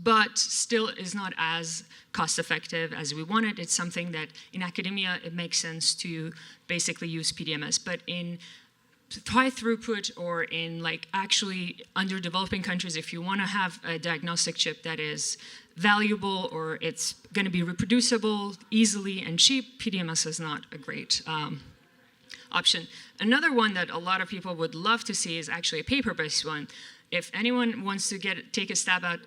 but still is not as cost-effective as we wanted. It's something that in academia, it makes sense to basically use PDMS. But in high throughput or in like actually underdeveloping countries, if you want to have a diagnostic chip that is valuable or it's going to be reproducible easily and cheap, PDMS is not a great option. Another one that a lot of people would love to see is actually a paper-based one. If anyone wants to take a stab at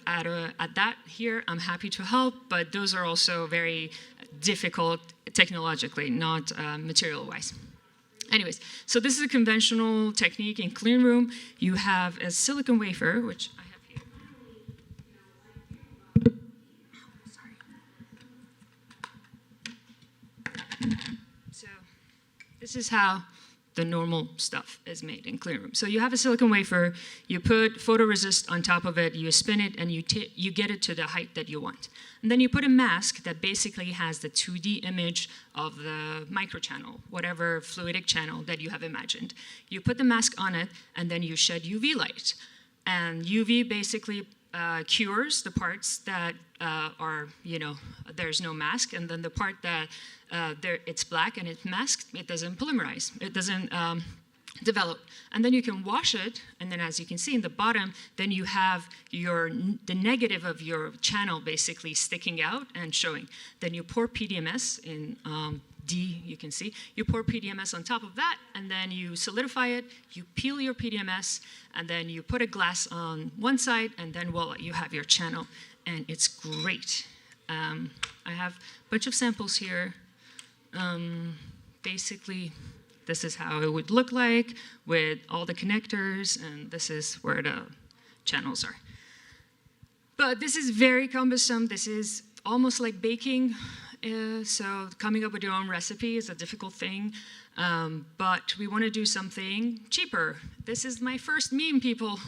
that here, I'm happy to help, but those are also very difficult technologically, not material-wise. Anyways, so this is a conventional technique in clean room. You have a silicon wafer, which I have here. Sorry. So this is how the normal stuff is made in clean room. So you have a silicon wafer, you put photoresist on top of it, you spin it, and you get it to the height that you want. And then you put a mask that basically has the 2D image of the microchannel, whatever fluidic channel that you have imagined. You put the mask on it, and then you shed UV light. And UV basically cures the parts that are, there's no mask, and then the part that it's black and it's masked, it doesn't polymerize, it doesn't develop. And then you can wash it, and then as you can see in the bottom, then you have the negative of your channel basically sticking out and showing. Then you pour PDMS in D, you can see. You pour PDMS on top of that, and then you solidify it, you peel your PDMS, and then you put a glass on one side, and then voila, you have your channel, and it's great. I have a bunch of samples here. Basically, this is how it would look like with all the connectors, and this is where the channels are. But this is very cumbersome. This is almost like baking. So coming up with your own recipe is a difficult thing, but we want to do something cheaper. This is my first meme, people.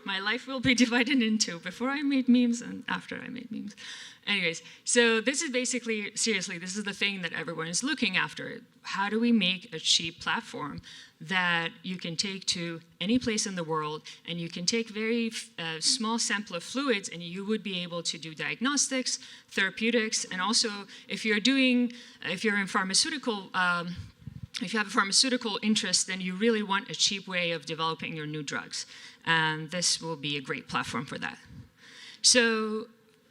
my life will be divided into before I made memes and after I made memes. Anyways, so this is basically, seriously, this is the thing that everyone is looking after. How do we make a cheap platform that you can take to any place in the world, and you can take very small sample of fluids, and you would be able to do diagnostics, therapeutics, and also if you're in pharmaceutical, if you have a pharmaceutical interest, then you really want a cheap way of developing your new drugs. And this will be a great platform for that. So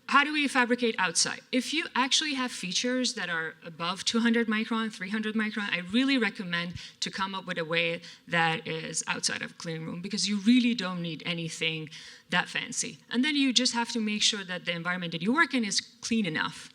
how do we fabricate outside? If you actually have features that are above 200 micron, 300 micron, I really recommend to come up with a way that is outside of clean room, because you really don't need anything that fancy. And then you just have to make sure that the environment that you work in is clean enough.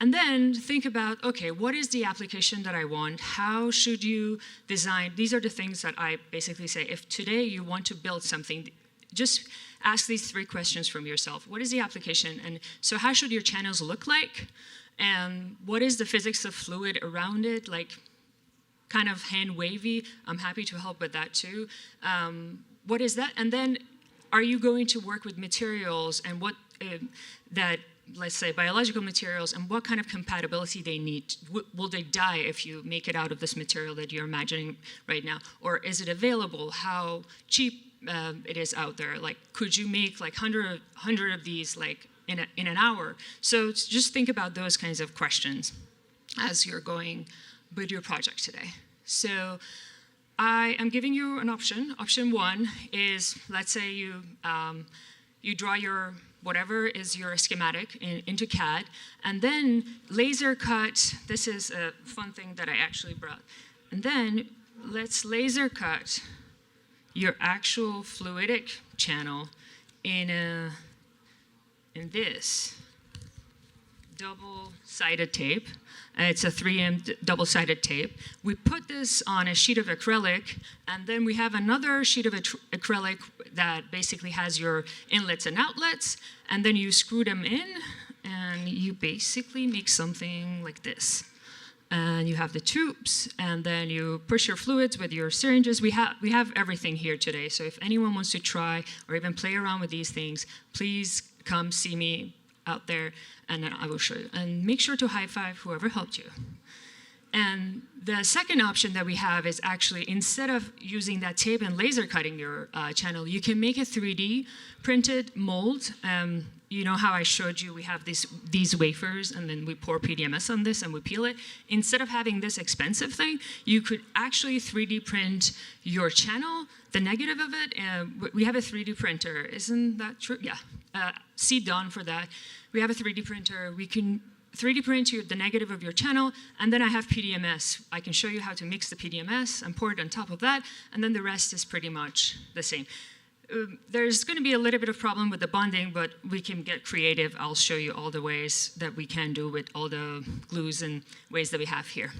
And then think about, okay, what is the application that I want? How should you design? These are the things that I basically say. If today you want to build something, just ask these 3 questions from yourself. What is the application? And so how should your channels look like? And what is the physics of fluid around it? Like kind of hand wavy. I'm happy to help with that too. What is that? And then are you going to work with materials and what that, let's say, biological materials, and what kind of compatibility they need? Will they die if you make it out of this material that you're imagining right now? Or is it available? How cheap it is out there? Like, could you make like 100 of these like in an hour? So just think about those kinds of questions as you're going with your project today. So I am giving you an option. Option 1 is, let's say you draw your whatever is your schematic into CAD, and then laser cut. This is a fun thing that I actually brought. And then let's laser cut your actual fluidic channel in this double-sided tape. It's a 3M double-sided tape. We put this on a sheet of acrylic, and then we have another sheet of acrylic that basically has your inlets and outlets, and then you screw them in, and you basically make something like this. And you have the tubes, and then you push your fluids with your syringes. We have everything here today, so if anyone wants to try or even play around with these things, please come see me out there, and then I will show you. And make sure to high-five whoever helped you. And the second option that we have is actually, instead of using that tape and laser cutting your channel, you can make a 3D printed mold. You know how I showed you we have these wafers, and then we pour PDMS on this and we peel it? Instead of having this expensive thing, you could actually 3D print your channel, the negative of it. We have a 3D printer, isn't that true? Yeah, see Dawn for that. We have a 3D printer. We can 3D print the negative of your channel, and then I have PDMS. I can show you how to mix the PDMS and pour it on top of that, and then the rest is pretty much the same. There's going to be a little bit of problem with the bonding, but we can get creative. I'll show you all the ways that we can do with all the glues and ways that we have here.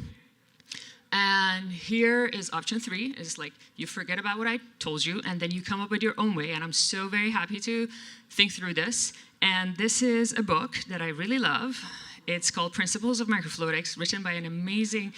And here is option 3, is like you forget about what I told you, and then you come up with your own way, and I'm so very happy to think through this. And this is a book that I really love. It's called Principles of Microfluidics, written by an amazing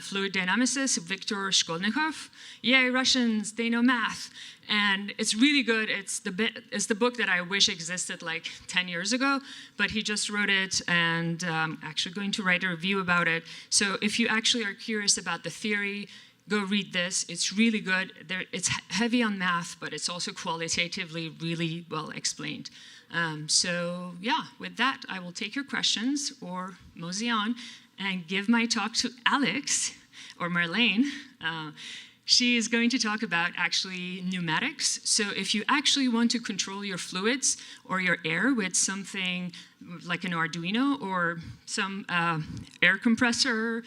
fluid dynamicist, Viktor Shkolnikov. Yay, Russians, they know math. And it's really good. It's the book that I wish existed like 10 years ago, but he just wrote it, and I'm actually going to write a review about it. So if you actually are curious about the theory, go read this. It's really good. It's heavy on math, but it's also qualitatively really well explained. So yeah, with that, I will take your questions or mosey on and give my talk to Alex, or Marlene. She is going to talk about actually pneumatics. So if you actually want to control your fluids or your air with something like an Arduino or some air compressor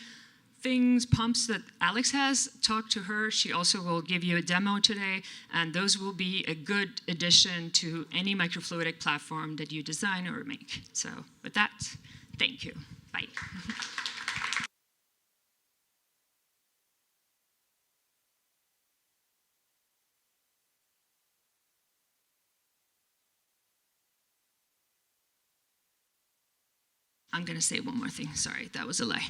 things, pumps that Alex has, talk to her. She also will give you a demo today, and those will be a good addition to any microfluidic platform that you design or make. So with that, thank you. Bye. I'm going to say one more thing. Sorry, that was a lie.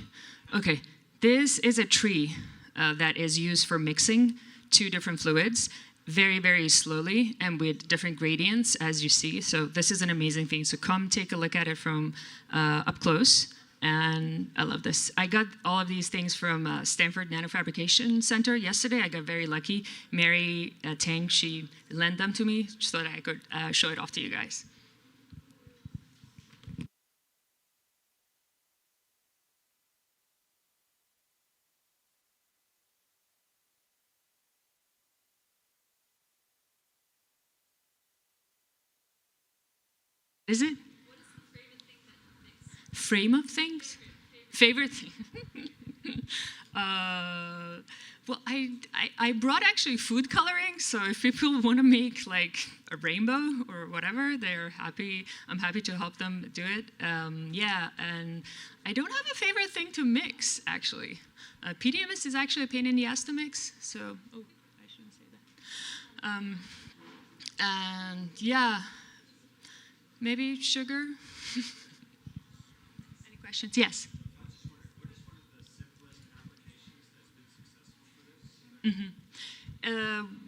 Okay, this is a tree that is used for mixing 2 different fluids. very, very slowly and with different gradients, as you see. So this is an amazing thing. So come take a look at it from up close. And I love this. I got all of these things from Stanford Nanofabrication Center yesterday. I got very lucky. Mary Tang, she lent them to me so that I could show it off to you guys. Is it? Frame of things? Favorite thing? Well, I brought actually food coloring, so if people want to make like a rainbow or whatever, they're happy. I'm happy to help them do it. Yeah, and I don't have a favorite thing to mix, actually. PDMS is actually a pain in the ass to mix, so, oh, I shouldn't say that. And yeah, maybe sugar? Any questions? Yes?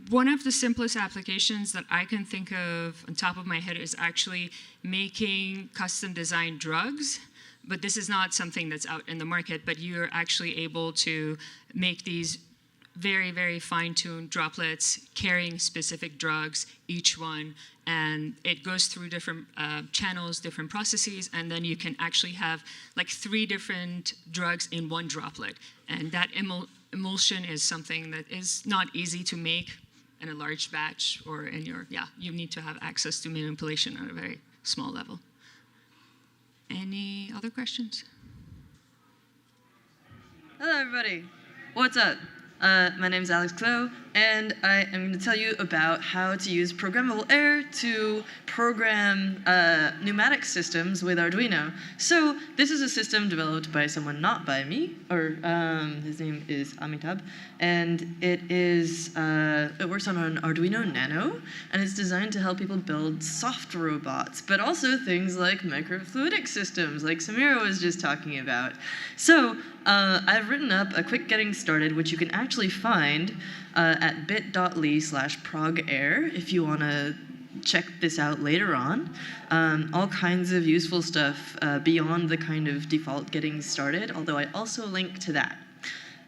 One of the simplest applications that I can think of on top of my head is actually making custom designed drugs. But this is not something that's out in the market, but you're actually able to make these very, very fine-tuned droplets carrying specific drugs, each one, and it goes through different channels, different processes, and then you can actually have like 3 different drugs in one droplet. And that emulsion is something that is not easy to make in a large batch or in your, you need to have access to manipulation at a very small level. Any other questions? Hello, everybody. What's up? My name is Alex Clow, and I am going to tell you about how to use programmable air to program pneumatic systems with Arduino. So this is a system developed by someone not by me, or his name is Amitabh, and it works on an Arduino Nano, and it's designed to help people build soft robots, but also things like microfluidic systems, like Samira was just talking about. So I've written up a quick getting started, which you can actually find at bit.ly/progair if you want to check this out later on. All kinds of useful stuff beyond the kind of default getting started, although I also link to that.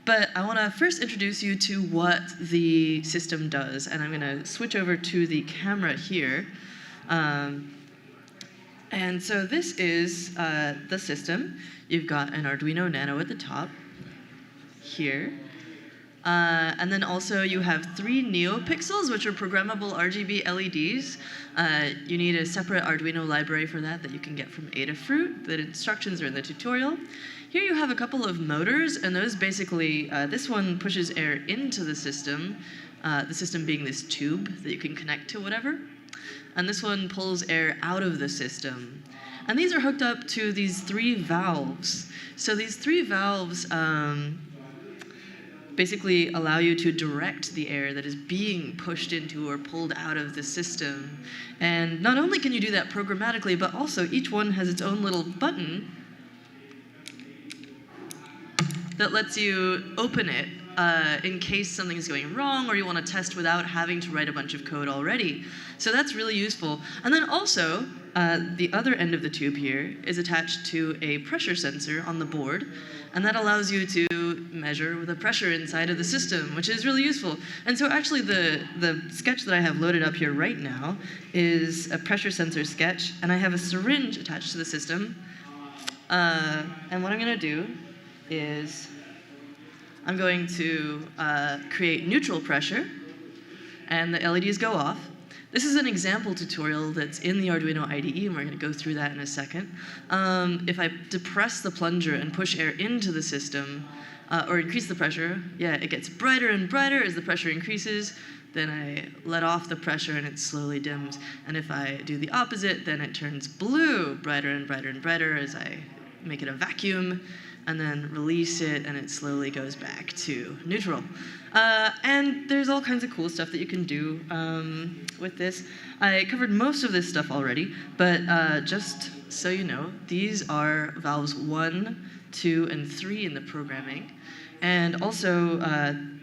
But I want to first introduce you to what the system does, and I'm going to switch over to the camera here. And so this is the system. You've got an Arduino Nano at the top here. And then also you have 3 NeoPixels, which are programmable RGB LEDs. You need a separate Arduino library for that you can get from Adafruit. The instructions are in the tutorial. Here you have a couple of motors, and those basically, this one pushes air into the system being this tube that you can connect to whatever. And this one pulls air out of the system. And these are hooked up to these 3 valves. So these 3 valves basically allow you to direct the air that is being pushed into or pulled out of the system. And not only can you do that programmatically, but also each one has its own little button that lets you open it in case something's going wrong or you want to test without having to write a bunch of code already. So that's really useful. And then also, the other end of the tube here is attached to a pressure sensor on the board, and that allows you to measure the pressure inside of the system, which is really useful. And so actually the sketch that I have loaded up here right now is a pressure sensor sketch, and I have a syringe attached to the system. And what I'm going to do is I'm going to create neutral pressure, and the LEDs go off. This is an example tutorial that's in the Arduino IDE, and we're going to go through that in a second. If I depress the plunger and push air into the system, or increase the pressure, it gets brighter and brighter as the pressure increases. Then I let off the pressure and it slowly dims. And if I do the opposite, then it turns blue, brighter and brighter and brighter as I make it a vacuum, and then release it, and it slowly goes back to neutral. And there's all kinds of cool stuff that you can do with this. I covered most of this stuff already, but just so you know, these are valves 1, 2, and 3 in the programming. And also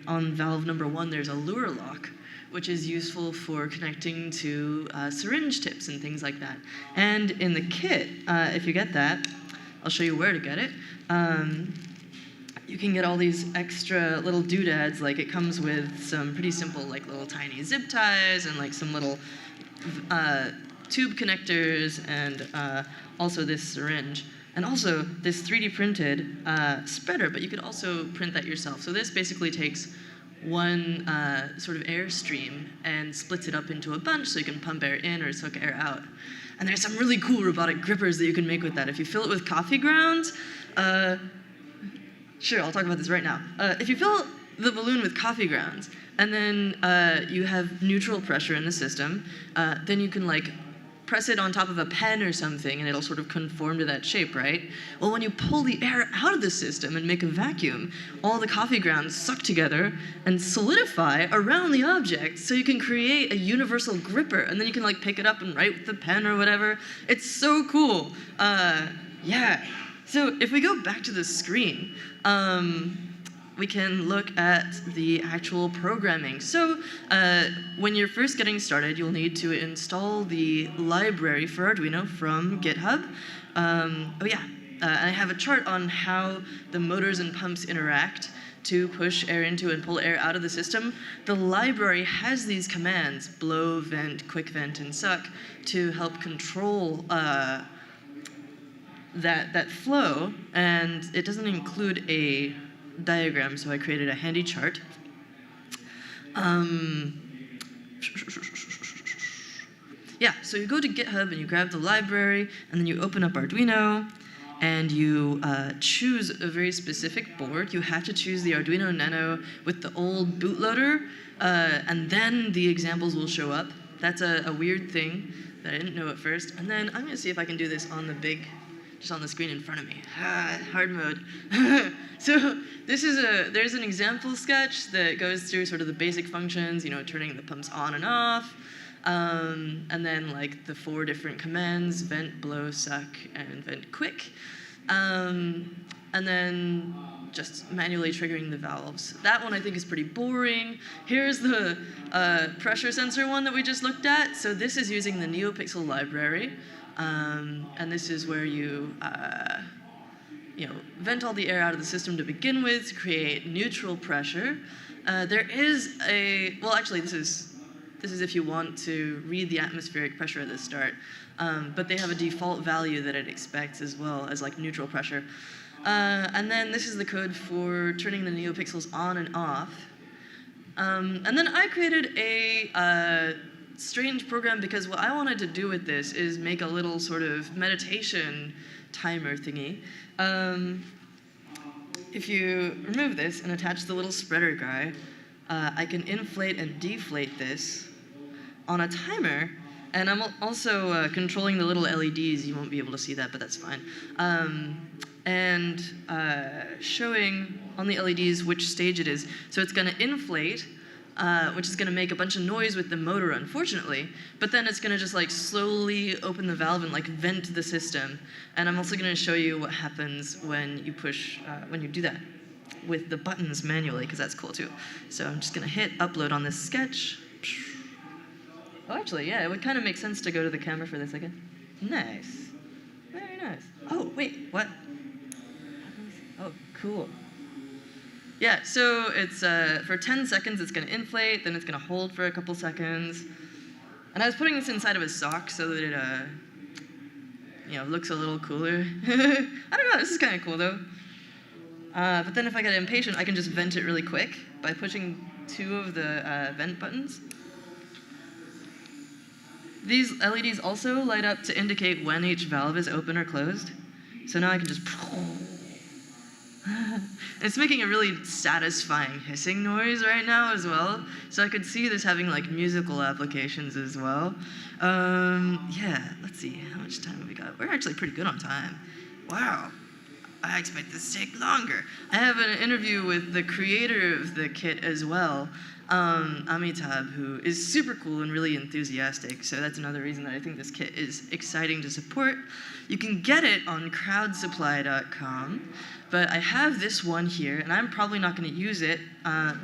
on valve number 1, there's a lure lock, which is useful for connecting to syringe tips and things like that. And in the kit, if you get that, I'll show you where to get it. You can get all these extra little doodads. Like it comes with some pretty simple, like little tiny zip ties and like some little tube connectors and also this syringe. And also this 3D printed spreader, but you could also print that yourself. So this basically takes one sort of air stream and splits it up into a bunch so you can pump air in or suck air out. And there's some really cool robotic grippers that you can make with that. If you fill it with coffee grounds, sure, I'll talk about this right now. If you fill the balloon with coffee grounds and then you have neutral pressure in the system, then you can like press it on top of a pen or something and it'll sort of conform to that shape, right? Well, when you pull the air out of the system and make a vacuum, all the coffee grounds suck together and solidify around the object so you can create a universal gripper and then you can like pick it up and write with the pen or whatever. It's so cool. Yeah. So if we go back to the screen, we can look at the actual programming. So when you're first getting started, you'll need to install the library for Arduino from GitHub. And I have a chart on how the motors and pumps interact to push air into and pull air out of the system. The library has these commands, blow, vent, quick vent, and suck, to help control that flow, and it doesn't include a diagram, so I created a handy chart. Yeah, so you go to GitHub and you grab the library, and then you open up Arduino, and you choose a very specific board. You have to choose the Arduino Nano with the old bootloader, and then the examples will show up. That's a weird thing that I didn't know at first. And then I'm gonna see if I can do this on the just on the screen in front of me. Hard mode. So there's an example sketch that goes through sort of the basic functions, you know, turning the pumps on and off, and then like the 4 different commands, vent, blow, suck, and vent quick. And then just manually triggering the valves. That one I think is pretty boring. Here's the pressure sensor one that we just looked at. So this is using the NeoPixel library. And this is where you vent all the air out of the system to begin with to create neutral pressure. There is this is if you want to read the atmospheric pressure at the start, but they have a default value that it expects as well as like neutral pressure. And then this is the code for turning the NeoPixels on and off. And then I created a strange program because what I wanted to do with this is make a little sort of meditation timer thingy. If you remove this and attach the little spreader guy, I can inflate and deflate this on a timer, and I'm also controlling the little LEDs. You won't be able to see that, but that's fine. And showing on the LEDs which stage it is. So it's going to inflate, which is going to make a bunch of noise with the motor, unfortunately, but then it's going to just like slowly open the valve and like vent the system. And I'm also going to show you what happens when you push, when you do that with the buttons manually, because that's cool too. So I'm just going to hit upload on this sketch. Oh, actually, yeah, it would kind of make sense to go to the camera for this again. Nice. Very nice. Oh, wait, what? Oh, cool. Yeah, so it's for 10 seconds it's going to inflate, then it's going to hold for a couple seconds. And I was putting this inside of a sock so that it looks a little cooler. I don't know, this is kind of cool though. But then if I get impatient, I can just vent it really quick by pushing 2 of the vent buttons. These LEDs also light up to indicate when each valve is open or closed. So now I can just... It's making a really satisfying hissing noise right now as well. So I could see this having like musical applications as well. Yeah, let's see, how much time have we got? We're actually pretty good on time. Wow, I expect this to take longer. I have an interview with the creator of the kit as well. Amitabh, who is super cool and really enthusiastic. So that's another reason that I think this kit is exciting to support. You can get it on crowdsupply.com, but I have this one here, and I'm probably not going to use it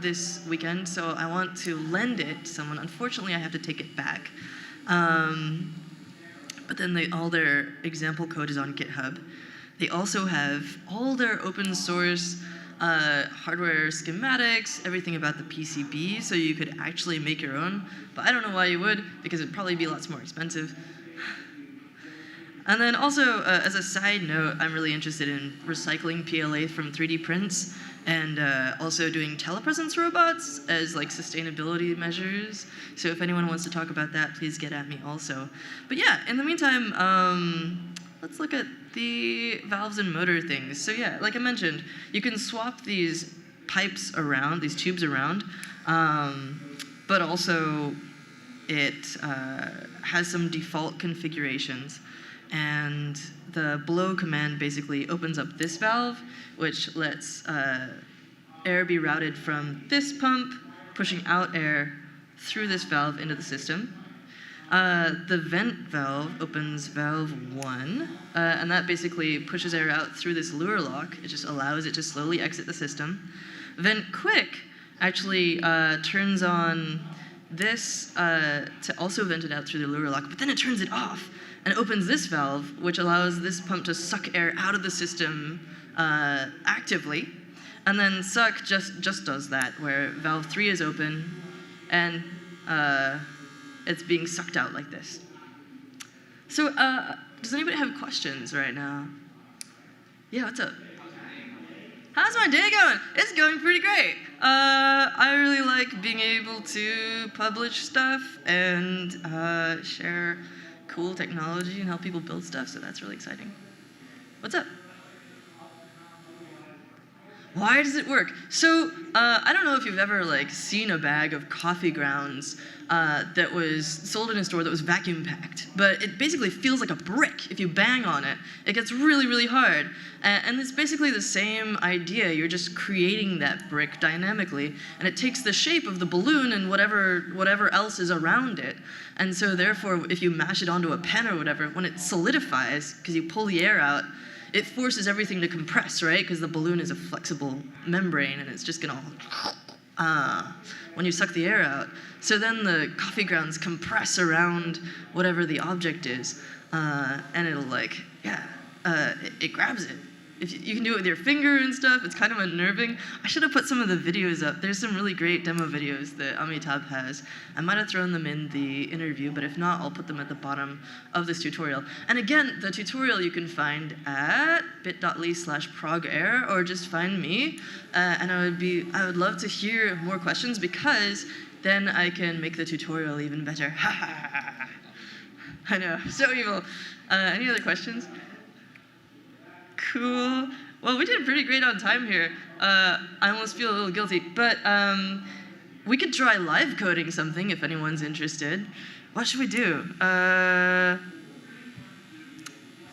this weekend, so I want to lend it to someone. Unfortunately, I have to take it back. But then all their example code is on GitHub. They also have all their open source hardware schematics, everything about the PCB, so you could actually make your own. But I don't know why you would, because it'd probably be lots more expensive. And then also, as a side note, I'm really interested in recycling PLA from 3D prints and also doing telepresence robots as like sustainability measures. So if anyone wants to talk about that, please get at me also. But yeah, in the meantime, let's look at the valves and motor things. So yeah, like I mentioned, you can swap these pipes around, these tubes around, but also it has some default configurations. And the blow command basically opens up this valve, which lets air be routed from this pump, pushing out air through this valve into the system. The vent valve opens valve 1, and that basically pushes air out through this lure lock. It just allows it to slowly exit the system. Vent quick actually turns on this to also vent it out through the lure lock, but then it turns it off and opens this valve, which allows this pump to suck air out of the system actively. And then suck just does that, where valve 3 is open and it's being sucked out like this. So does anybody have questions right now? Yeah, what's up? How's my day going? It's going pretty great. I really like being able to publish stuff and share cool technology and help people build stuff, so that's really exciting. What's up? Why does it work? So I don't know if you've ever seen a bag of coffee grounds that was sold in a store that was vacuum packed, but it basically feels like a brick. If you bang on it, it gets really, really hard. And it's basically the same idea. You're just creating that brick dynamically, and it takes the shape of the balloon and whatever else is around it. And so therefore, if you mash it onto a pen or whatever, when it solidifies, because you pull the air out, it forces everything to compress, right? Because the balloon is a flexible membrane, and it's just gonna, when you suck the air out. So then the coffee grounds compress around whatever the object is, and it'll it grabs it. If you can do it with your finger and stuff, it's kind of unnerving. I should have put some of the videos up. There's some really great demo videos that Amitabh has. I might have thrown them in the interview, but if not, I'll put them at the bottom of this tutorial. And again, the tutorial you can find at bit.ly/progair, or just find me. And I would love to hear more questions, because then I can make the tutorial even better. I know, so evil. Any other questions? Cool. Well, we did pretty great on time here. I almost feel a little guilty, but we could try live coding something if anyone's interested. What should we do?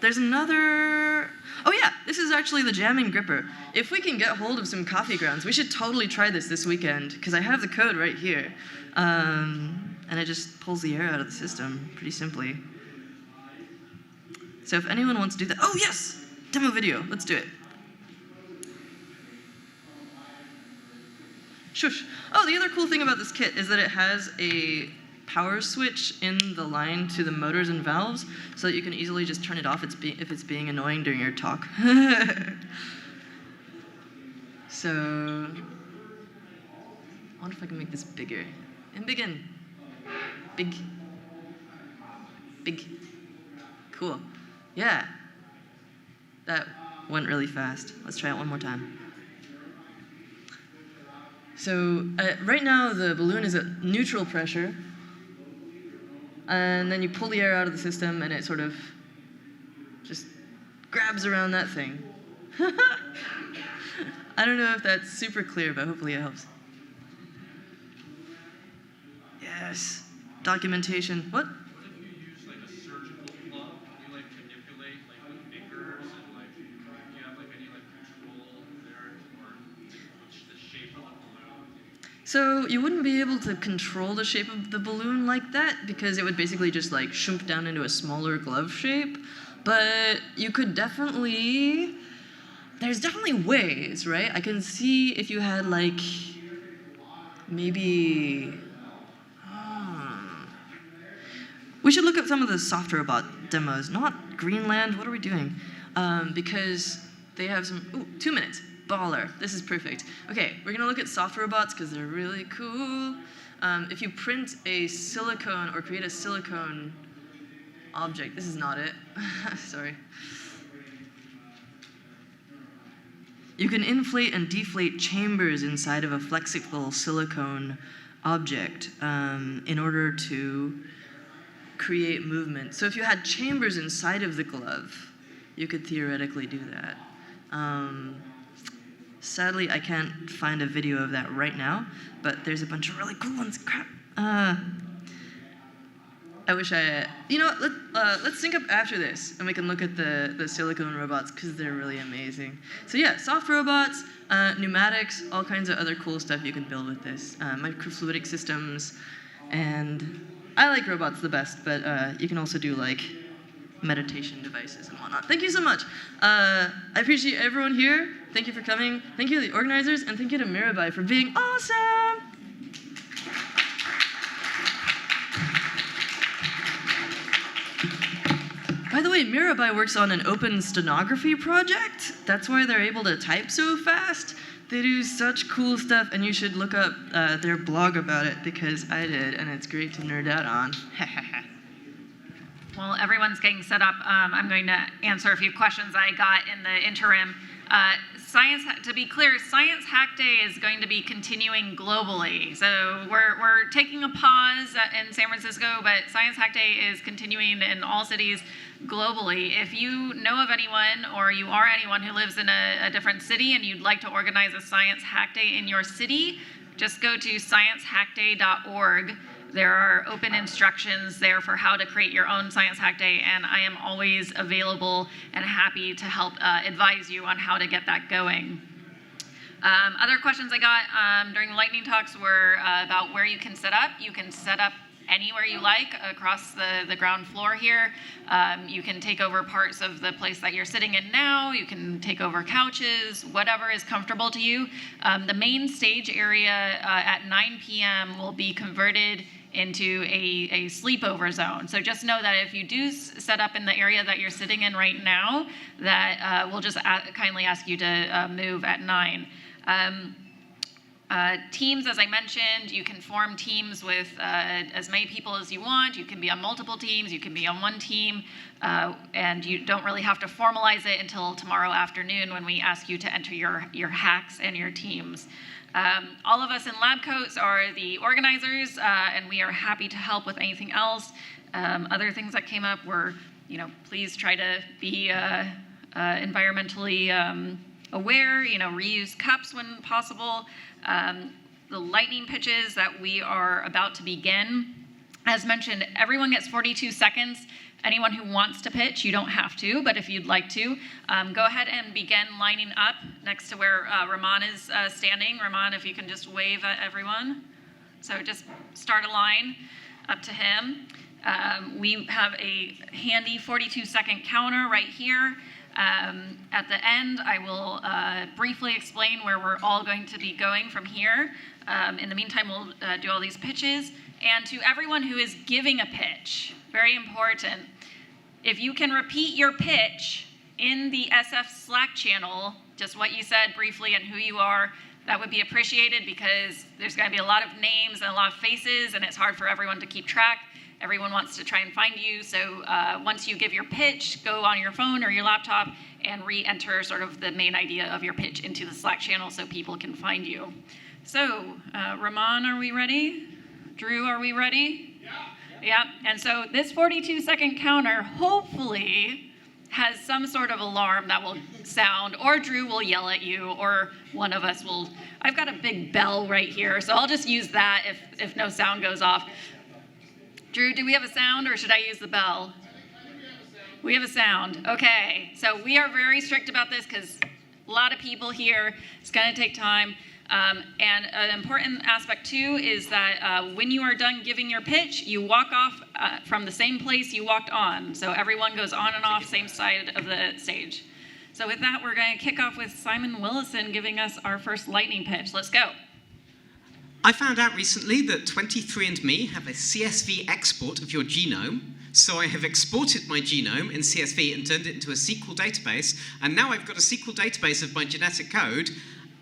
There's another... Oh yeah, this is actually the jamming gripper. If we can get hold of some coffee grounds, we should totally try this weekend, because I have the code right here. And it just pulls the air out of the system pretty simply. So if anyone wants to do that... Oh yes! Demo video, let's do it. Shush. Oh, the other cool thing about this kit is that it has a power switch in the line to the motors and valves, so that you can easily just turn it off if it's being annoying during your talk. So, I wonder if I can make this bigger. And begin. Big. Big. Cool. Yeah. That went really fast. Let's try it one more time. So right now the balloon is at neutral pressure, and then you pull the air out of the system and it sort of just grabs around that thing. I don't know if that's super clear, but hopefully it helps. Yes, documentation. What? So you wouldn't be able to control the shape of the balloon like that because it would basically just like shrink down into a smaller glove shape. But you could definitely, there's definitely ways, right? I can see if you had like, maybe, we should look at some of the soft robot demos, not Greenland, what are we doing? Because they have some, 2 minutes, baller, this is perfect. Okay, we're gonna look at soft robots because they're really cool. If you print a silicone or create a silicone object, this is not it, sorry. You can inflate and deflate chambers inside of a flexible silicone object in order to create movement. So if you had chambers inside of the glove, you could theoretically do that. Sadly, I can't find a video of that right now, but there's a bunch of really cool ones. Crap. I wish let's sync up after this, and we can look at the silicone robots, because they're really amazing. So yeah, soft robots, pneumatics, all kinds of other cool stuff you can build with this. Microfluidic systems, and I like robots the best, but you can also do like meditation devices and whatnot. Thank you so much. I appreciate everyone here. Thank you for coming. Thank you to the organizers, and thank you to Mirabai for being awesome. By the way, Mirabai works on an open stenography project. That's why they're able to type so fast. They do such cool stuff, and you should look up their blog about it, because I did, and it's great to nerd out on. While everyone's getting set up, I'm going to answer a few questions I got in the interim. To be clear, Science Hack Day is going to be continuing globally. So we're taking a pause in San Francisco, but Science Hack Day is continuing in all cities globally. If you know of anyone, or you are anyone who lives in a different city and you'd like to organize a Science Hack Day in your city, just go to sciencehackday.org. There are open instructions there for how to create your own Science Hack Day, and I am always available and happy to help advise you on how to get that going. Other questions I got during the lightning talks were about where you can set up. You can set up anywhere you like across the ground floor here. You can take over parts of the place that you're sitting in now. You can take over couches, whatever is comfortable to you. The main stage area at 9 p.m. will be converted into a sleepover zone. So just know that if you do set up in the area that you're sitting in right now, that we'll just kindly ask you to move at 9. Teams, as I mentioned, you can form teams with as many people as you want. You can be on multiple teams, you can be on one team, and you don't really have to formalize it until tomorrow afternoon when we ask you to enter your hacks and your teams. All of us in lab coats are the organizers, and we are happy to help with anything else. Other things that came up were, please try to be environmentally aware, reuse cups when possible. The lightning pitches that we are about to begin, as mentioned, everyone gets 42 seconds. Anyone who wants to pitch, you don't have to, but if you'd like to, go ahead and begin lining up next to where Rahman is standing. Rahman, if you can just wave at everyone. So just start a line up to him. We have a handy 42-second counter right here. At the end, I will briefly explain where we're all going to be going from here. In the meantime, we'll do all these pitches. And to everyone who is giving a pitch, very important, if you can repeat your pitch in the SF Slack channel, just what you said briefly and who you are, that would be appreciated, because there's going to be a lot of names and a lot of faces, and it's hard for everyone to keep track. Everyone wants to try and find you, so once you give your pitch, go on your phone or your laptop and re-enter sort of the main idea of your pitch into the Slack channel so people can find you. So, Rahman, are we ready? Drew, are we ready? Yeah. And so this 42-second counter hopefully has some sort of alarm that will sound, or Drew will yell at you, or one of us will. I've got a big bell right here, so I'll just use that if no sound goes off. Drew, do we have a sound, or should I use the bell? We have a sound. Okay. So we are very strict about this because a lot of people here. It's going to take time. And an important aspect too is that when you are done giving your pitch, you walk off from the same place you walked on. So everyone goes on and off same side of the stage. So with that, we're going to kick off with Simon Willison giving us our first lightning pitch. Let's go. I found out recently that 23andMe have a CSV export of your genome. So I have exported my genome in CSV and turned it into a SQL database. And now I've got a SQL database of my genetic code,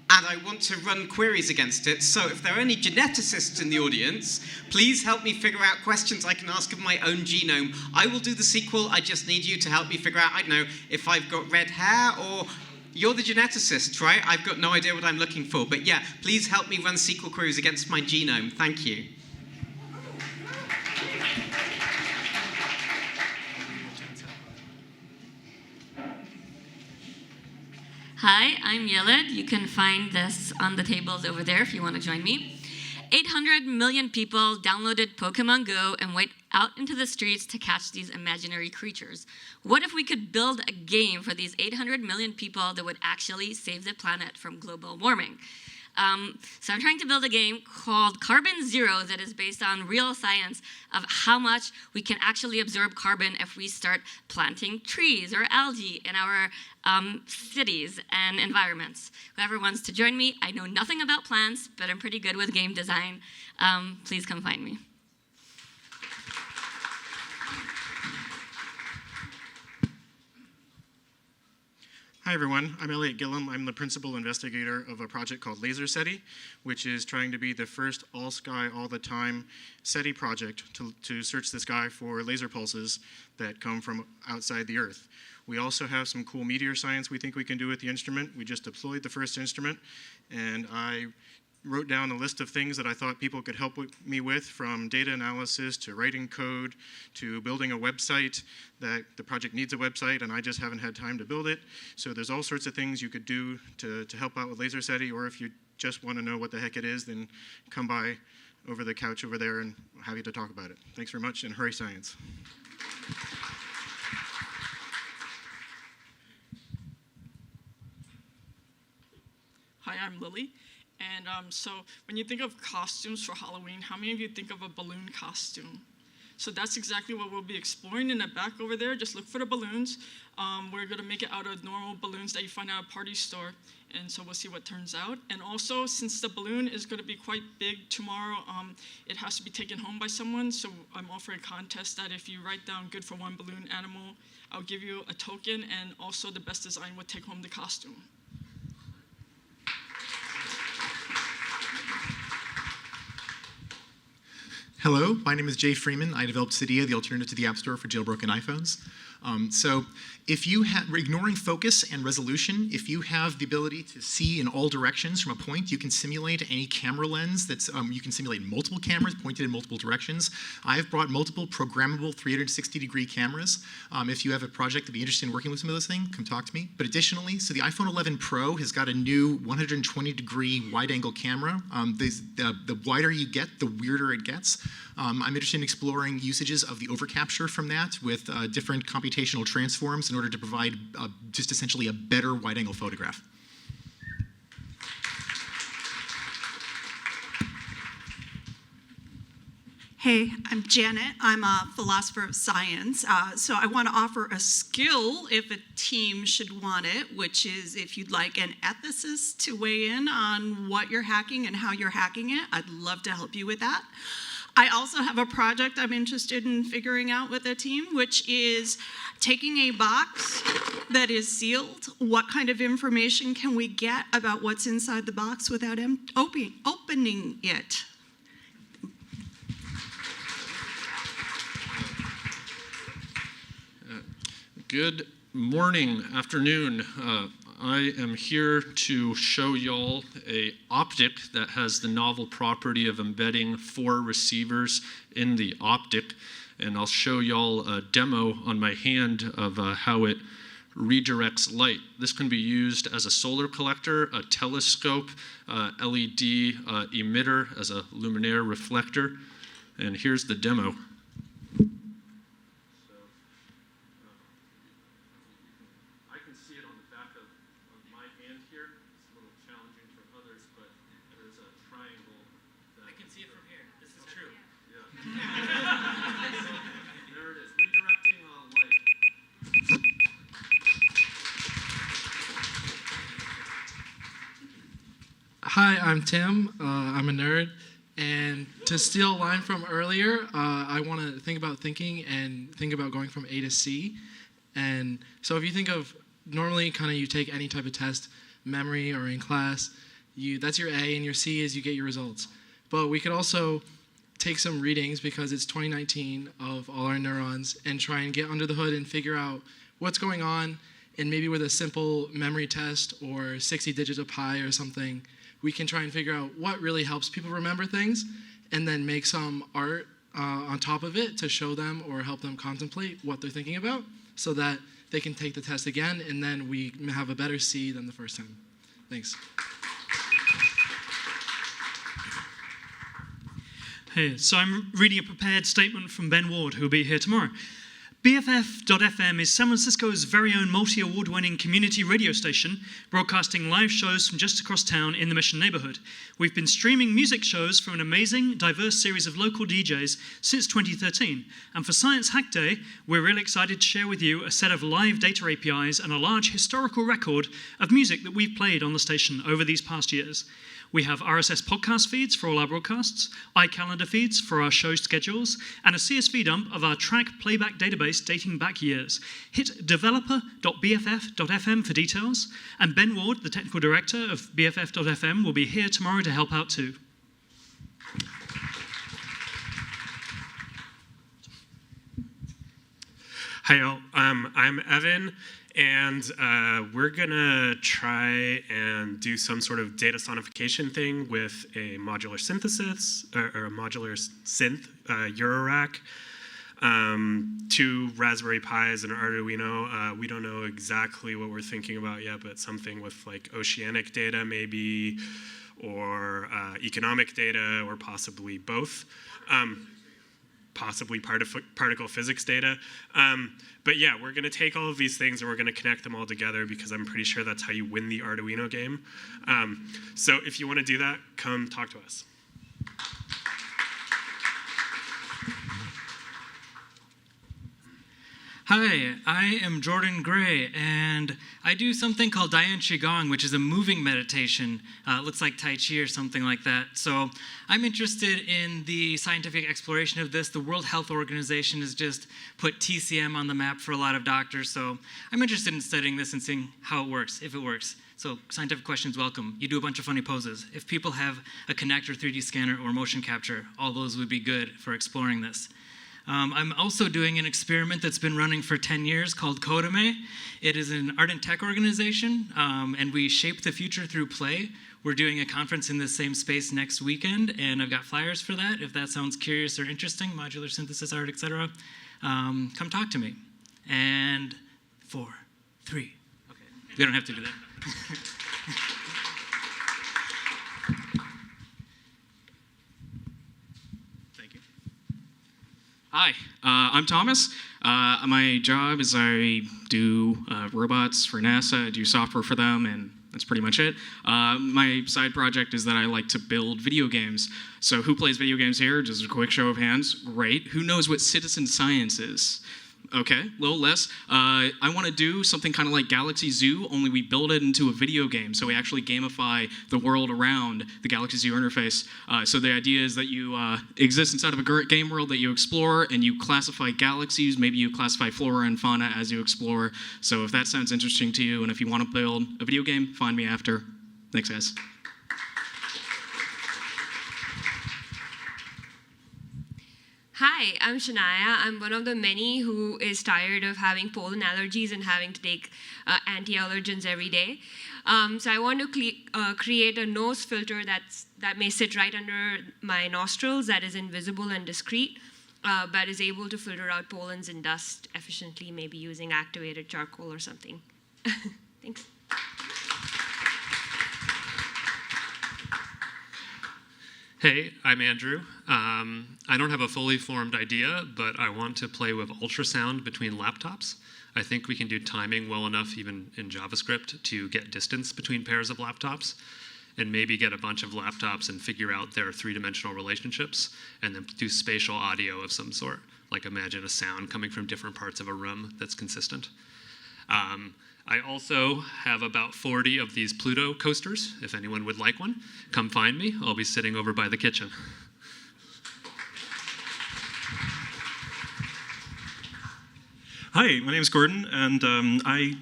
and I want to run queries against it. So if there are any geneticists in the audience, please help me figure out questions I can ask of my own genome. I will do the SQL. I just need you to help me figure out, I don't know, if I've got red hair, or you're the geneticist, right? I've got no idea what I'm looking for. But yeah, please help me run SQL queries against my genome. Thank you. Hi, I'm Yeled. You can find this on the tables over there if you want to join me. 800 million people downloaded Pokemon Go and went out into the streets to catch these imaginary creatures. What if we could build a game for these 800 million people that would actually save the planet from global warming? So I'm trying to build a game called Carbon Zero that is based on real science of how much we can actually absorb carbon if we start planting trees or algae in our cities and environments. Whoever wants to join me, I know nothing about plants, but I'm pretty good with game design. Please come find me. Hi everyone, I'm Elliot Gillum. I'm the principal investigator of a project called Laser SETI, which is trying to be the first all-sky, all-the-time SETI project to search the sky for laser pulses that come from outside the Earth. We also have some cool meteor science we think we can do with the instrument. We just deployed the first instrument, and I wrote down a list of things that I thought people could help me with, from data analysis to writing code to building a website. That the project needs a website, and I just haven't had time to build it. So there's all sorts of things you could do to help out with Laser SETI, or if you just want to know what the heck it is, then come by over the couch over there and happy to talk about it. Thanks very much, and hurry science. Hi, I'm Lily. And so when you think of costumes for Halloween, how many of you think of a balloon costume? So that's exactly what we'll be exploring in the back over there. Just look for the balloons. We're going to make it out of normal balloons that you find at a party store. And so we'll see what turns out. And also, since the balloon is going to be quite big tomorrow, it has to be taken home by someone. So I'm offering a contest that if you write down good for one balloon animal, I'll give you a token, and also the best design would take home the costume. Hello, my name is Jay Freeman. I developed Cydia, the alternative to the App Store for jailbroken iPhones. So if you have, ignoring focus and resolution, if you have the ability to see in all directions from a point, you can simulate any camera lens that's, you can simulate multiple cameras pointed in multiple directions. I've brought multiple programmable 360-degree cameras. If you have a project to be interested in working with some of those things, come talk to me. But additionally, so the iPhone 11 Pro has got a new 120-degree wide-angle camera. The wider you get, the weirder it gets. I'm interested in exploring usages of the overcapture from that with different computational transforms in order to provide just essentially a better wide-angle photograph. Hey, I'm Janet. I'm a philosopher of science. So I want to offer a skill if a team should want it, which is if you'd like an ethicist to weigh in on what you're hacking and how you're hacking it, I'd love to help you with that. I also have a project I'm interested in figuring out with a team, which is taking a box that is sealed. What kind of information can we get about what's inside the box without opening it? Good morning, afternoon. I am here to show y'all a optic that has the novel property of embedding 4 receivers in the optic, and I'll show y'all a demo on my hand of how it redirects light. This can be used as a solar collector, a telescope, LED emitter as a luminaire reflector, and here's the demo. There it is, redirecting light. Hi, I'm Tim. I'm a nerd. And to steal a line from earlier, I want to think about thinking and think about going from A to C. And so if you think of normally kind of you take any type of test, memory or in class, that's your A, and your C is you get your results. But we could also take some readings, because it's 2019, of all our neurons and try and get under the hood and figure out what's going on. And maybe with a simple memory test or 60 digits of pi or something, we can try and figure out what really helps people remember things, and then make some art on top of it to show them or help them contemplate what they're thinking about, so that they can take the test again, and then we have a better C than the first time. Thanks. Hey, so I'm reading a prepared statement from Ben Ward, who will be here tomorrow. BFF.FM is San Francisco's very own multi-award-winning community radio station, broadcasting live shows from just across town in the Mission neighborhood. We've been streaming music shows from an amazing, diverse series of local DJs since 2013. And for Science Hack Day, we're really excited to share with you a set of live data APIs and a large historical record of music that we've played on the station over these past years. We have RSS podcast feeds for all our broadcasts, iCalendar feeds for our show schedules, and a CSV dump of our track playback database dating back years. Hit developer.bff.fm for details, and Ben Ward, the technical director of BFF.fm, will be here tomorrow to help out too. Hi, all. I'm Evan, and we're gonna try and do some sort of data sonification thing with a modular synthesis, or a modular synth, Eurorack, 2 Raspberry Pis and an Arduino. We don't know exactly what we're thinking about yet, but something with like oceanic data maybe, or economic data, or possibly both. Possibly particle physics data. But yeah, we're gonna take all of these things and we're gonna connect them all together, because I'm pretty sure that's how you win the Arduino game. So if you wanna do that, come talk to us. Hi, I am Jordan Gray, and I do something called Dian Qigong, which is a moving meditation. It looks like Tai Chi or something like that. So I'm interested in the scientific exploration of this. The World Health Organization has just put TCM on the map for a lot of doctors, so I'm interested in studying this and seeing how it works, if it works. So scientific questions welcome. You do a bunch of funny poses. If people have a Kinect or 3D scanner or motion capture, all those would be good for exploring this. I'm also doing an experiment that's been running for 10 years called Codeme. It is an art and tech organization, and we shape the future through play. We're doing a conference in the same space next weekend, and I've got flyers for that. If that sounds curious or interesting, modular synthesis art, etc., come talk to me. And 4, 3. Okay, we don't have to do that. Hi, I'm Thomas. My job is I do robots for NASA, I do software for them, and that's pretty much it. My side project is that I like to build video games. So who plays video games here? Just a quick show of hands. Great. Who knows what citizen science is? Okay, a little less. I want to do something kind of like Galaxy Zoo, only we build it into a video game. So we actually gamify the world around the Galaxy Zoo interface. So the idea is that you exist inside of a game world that you explore, and you classify galaxies. Maybe you classify flora and fauna as you explore. So if that sounds interesting to you, and if you want to build a video game, find me after. Thanks, guys. Hi, I'm Shania. I'm one of the many who is tired of having pollen allergies and having to take anti-allergens every day. So I want to create a nose filter that may sit right under my nostrils, that is invisible and discreet, but is able to filter out pollens and dust efficiently, maybe using activated charcoal or something. Thanks. Hey, I'm Andrew. I don't have a fully formed idea, but I want to play with ultrasound between laptops. I think we can do timing well enough, even in JavaScript, to get distance between pairs of laptops. and maybe get a bunch of laptops and figure out their three-dimensional relationships, and then do spatial audio of some sort. Like imagine a sound coming from different parts of a room that's consistent. I also have about 40 of these Pluto coasters. If anyone would like one, come find me. I'll be sitting over by the kitchen. Hi, my name is Gordon, and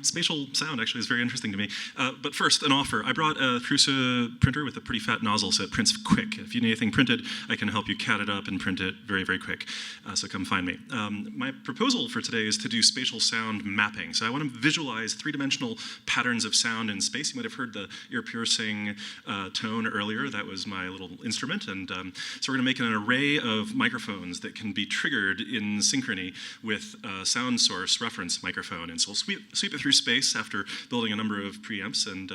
spatial sound actually is very interesting to me. But first, an offer. I brought a Prusa printer with a pretty fat nozzle, so it prints quick. If you need anything printed, I can help you CAD it up and print it very, very quick. So come find me. My proposal for today is to do spatial sound mapping. So I want to visualize three-dimensional patterns of sound in space. You might have heard the ear-piercing tone earlier. That was my little instrument. And so we're going to make an array of microphones that can be triggered in synchrony with a sound source reference microphone, and so we'll sweep it through space after building a number of preamps, and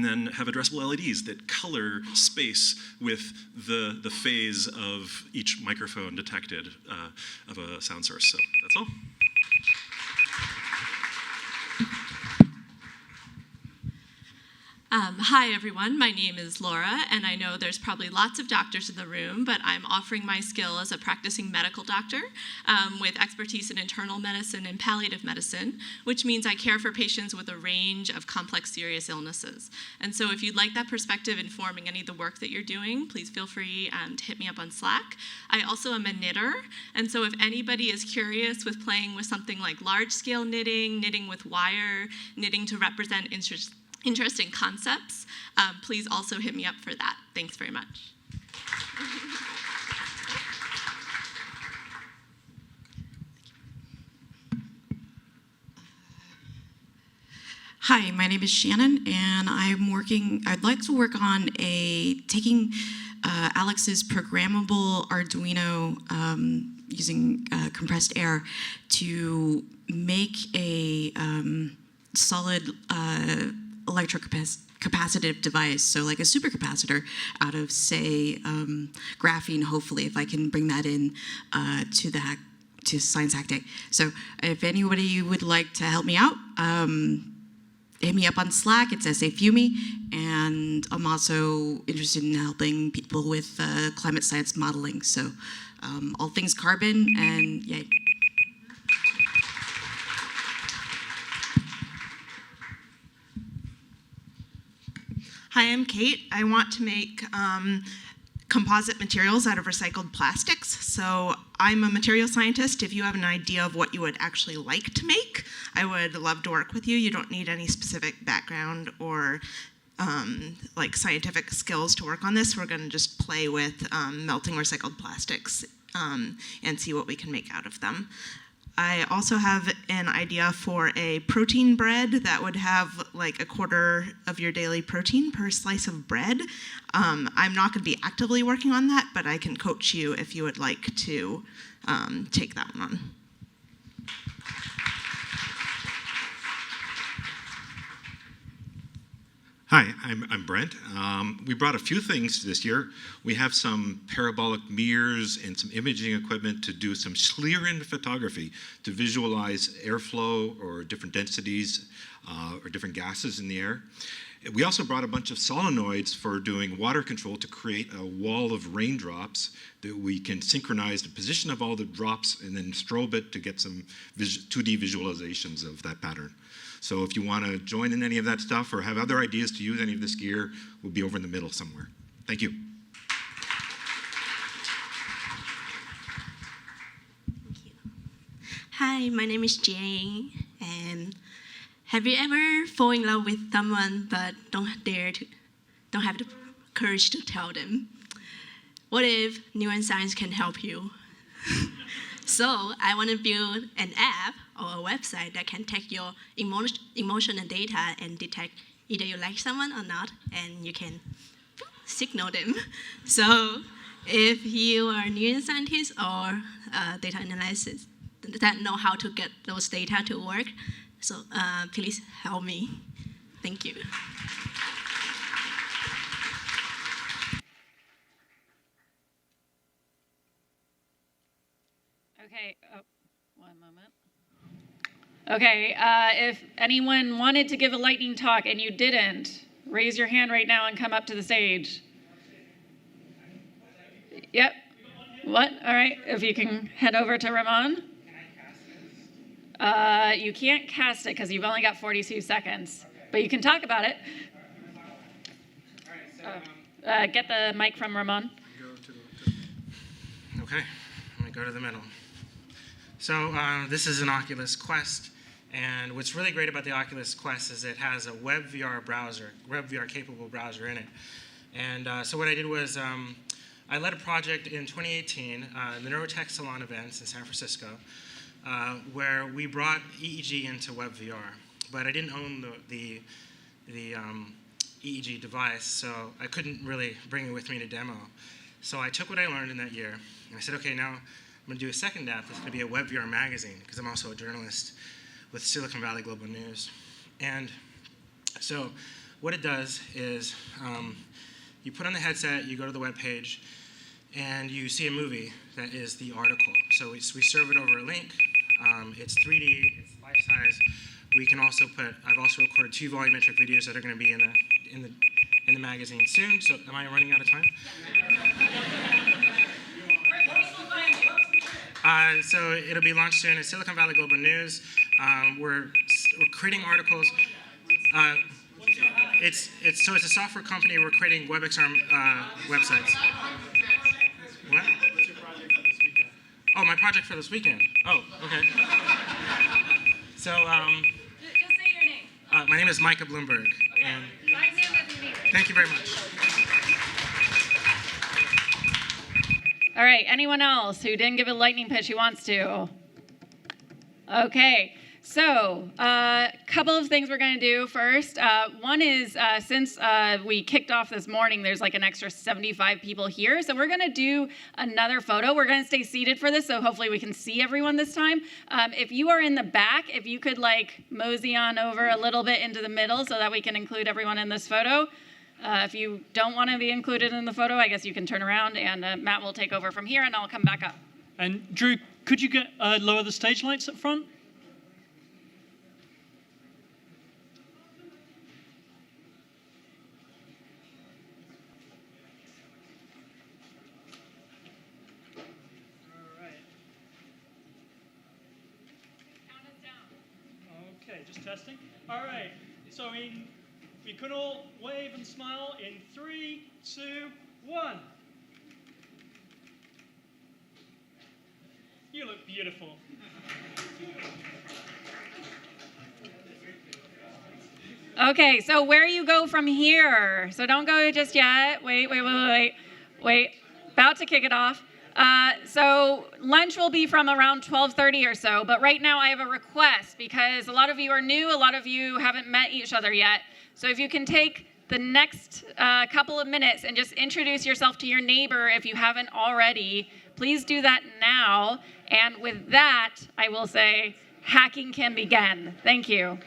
then have addressable LEDs that color space with the phase of each microphone detected of a sound source. So that's all. Hi everyone, my name is Laura, and I know there's probably lots of doctors in the room, but I'm offering my skill as a practicing medical doctor with expertise in internal medicine and palliative medicine, which means I care for patients with a range of complex, serious illnesses. And so if you'd like that perspective informing any of the work that you're doing, please feel free to hit me up on Slack. I also am a knitter, and so if anybody is curious with playing with something like large-scale knitting, knitting with wire, knitting to represent interesting concepts, please also hit me up for that. Thanks very much. Hi, my name is Shannon, and I'd like to work on taking Alex's programmable Arduino using compressed air to make a solid electrocapacitive device, so like a supercapacitor out of, say, graphene, hopefully, if I can bring that in to Science Hack Day. So if anybody would like to help me out, hit me up on Slack. It's SA Fumi, and I'm also interested in helping people with climate science modeling, so all things carbon, and yay. Hi, I'm Kate. I want to make composite materials out of recycled plastics. So I'm a material scientist. If you have an idea of what you would actually like to make, I would love to work with you. You don't need any specific background or like scientific skills to work on this. We're going to just play with melting recycled plastics and see what we can make out of them. I also have an idea for a protein bread that would have like 1/4 of your daily protein per slice of bread. I'm not going to be actively working on that, but I can coach you if you would like to take that one on. Hi, I'm Brent. We brought a few things this year. We have some parabolic mirrors and some imaging equipment to do some Schlieren photography to visualize airflow or different densities or different gases in the air. We also brought a bunch of solenoids for doing water control to create a wall of raindrops that we can synchronize the position of all the drops and then strobe it to get some 2D visualizations of that pattern. So if you want to join in any of that stuff or have other ideas to use any of this gear, we'll be over in the middle somewhere. Thank you. Hi, my name is Jane, and have you ever fallen in love with someone but don't have the courage to tell them? What if neuroscience can help you? So I want to build an app or a website that can take your emotional data and detect either you like someone or not, and you can signal them. So if you are a neuroscientist or data analysis that know how to get those data to work, so please help me. Thank you. Okay, one moment. Okay, if anyone wanted to give a lightning talk and you didn't, raise your hand right now and come up to the stage. Yep. What? All right. If you can head over to Ramon. You can't cast it because you've only got 42 seconds, but you can talk about it. Get the mic from Ramon. Okay, I'm gonna go to the middle. So this is an Oculus Quest, and what's really great about the Oculus Quest is it has a WebVR browser, WebVR capable browser in it. And so what I did was I led a project in 2018, the Neurotech Salon events in San Francisco, where we brought EEG into WebVR, but I didn't own the EEG device, so I couldn't really bring it with me to demo. So I took what I learned in that year, and I said, okay, now I'm going to do a second app that's going to be a WebVR magazine, because I'm also a journalist with Silicon Valley Global News. And so what it does is you put on the headset, you go to the web page, and you see a movie that is the article. So we serve it over a link. It's 3D, it's life-size. We can also I've also recorded 2 volumetric videos that are going to be in the magazine soon. So am I running out of time? So it'll be launched soon at Silicon Valley Global News. We're creating articles. It's a software company. We're creating WebXR websites. What? What's your project for this weekend? Oh, my project for this weekend. Oh, okay. So, just say your name. my name is Micah Bloomberg. Okay. And 5 minutes doesn't need it. thank you very much. All right, anyone else who didn't give a lightning pitch who wants to? Okay, so a couple of things we're going to do first. One is since we kicked off this morning, there's like an extra 75 people here. So we're going to do another photo. We're going to stay seated for this, so hopefully we can see everyone this time. If you are in the back, if you could like mosey on over a little bit into the middle so that we can include everyone in this photo. If you don't want to be included in the photo, I guess you can turn around and Matt will take over from here and I'll come back up. And Drew, could you lower the stage lights up front? Okay, just testing. All right, so we can all wave and smile in 3, 2, 1. You look beautiful. Okay, so where you go from here. So don't go just yet. Wait. About to kick it off. So lunch will be from around 12:30 or so, but right now I have a request because a lot of you are new, a lot of you haven't met each other yet. So if you can take the next couple of minutes and just introduce yourself to your neighbor if you haven't already, please do that now. And with that, I will say hacking can begin. Thank you.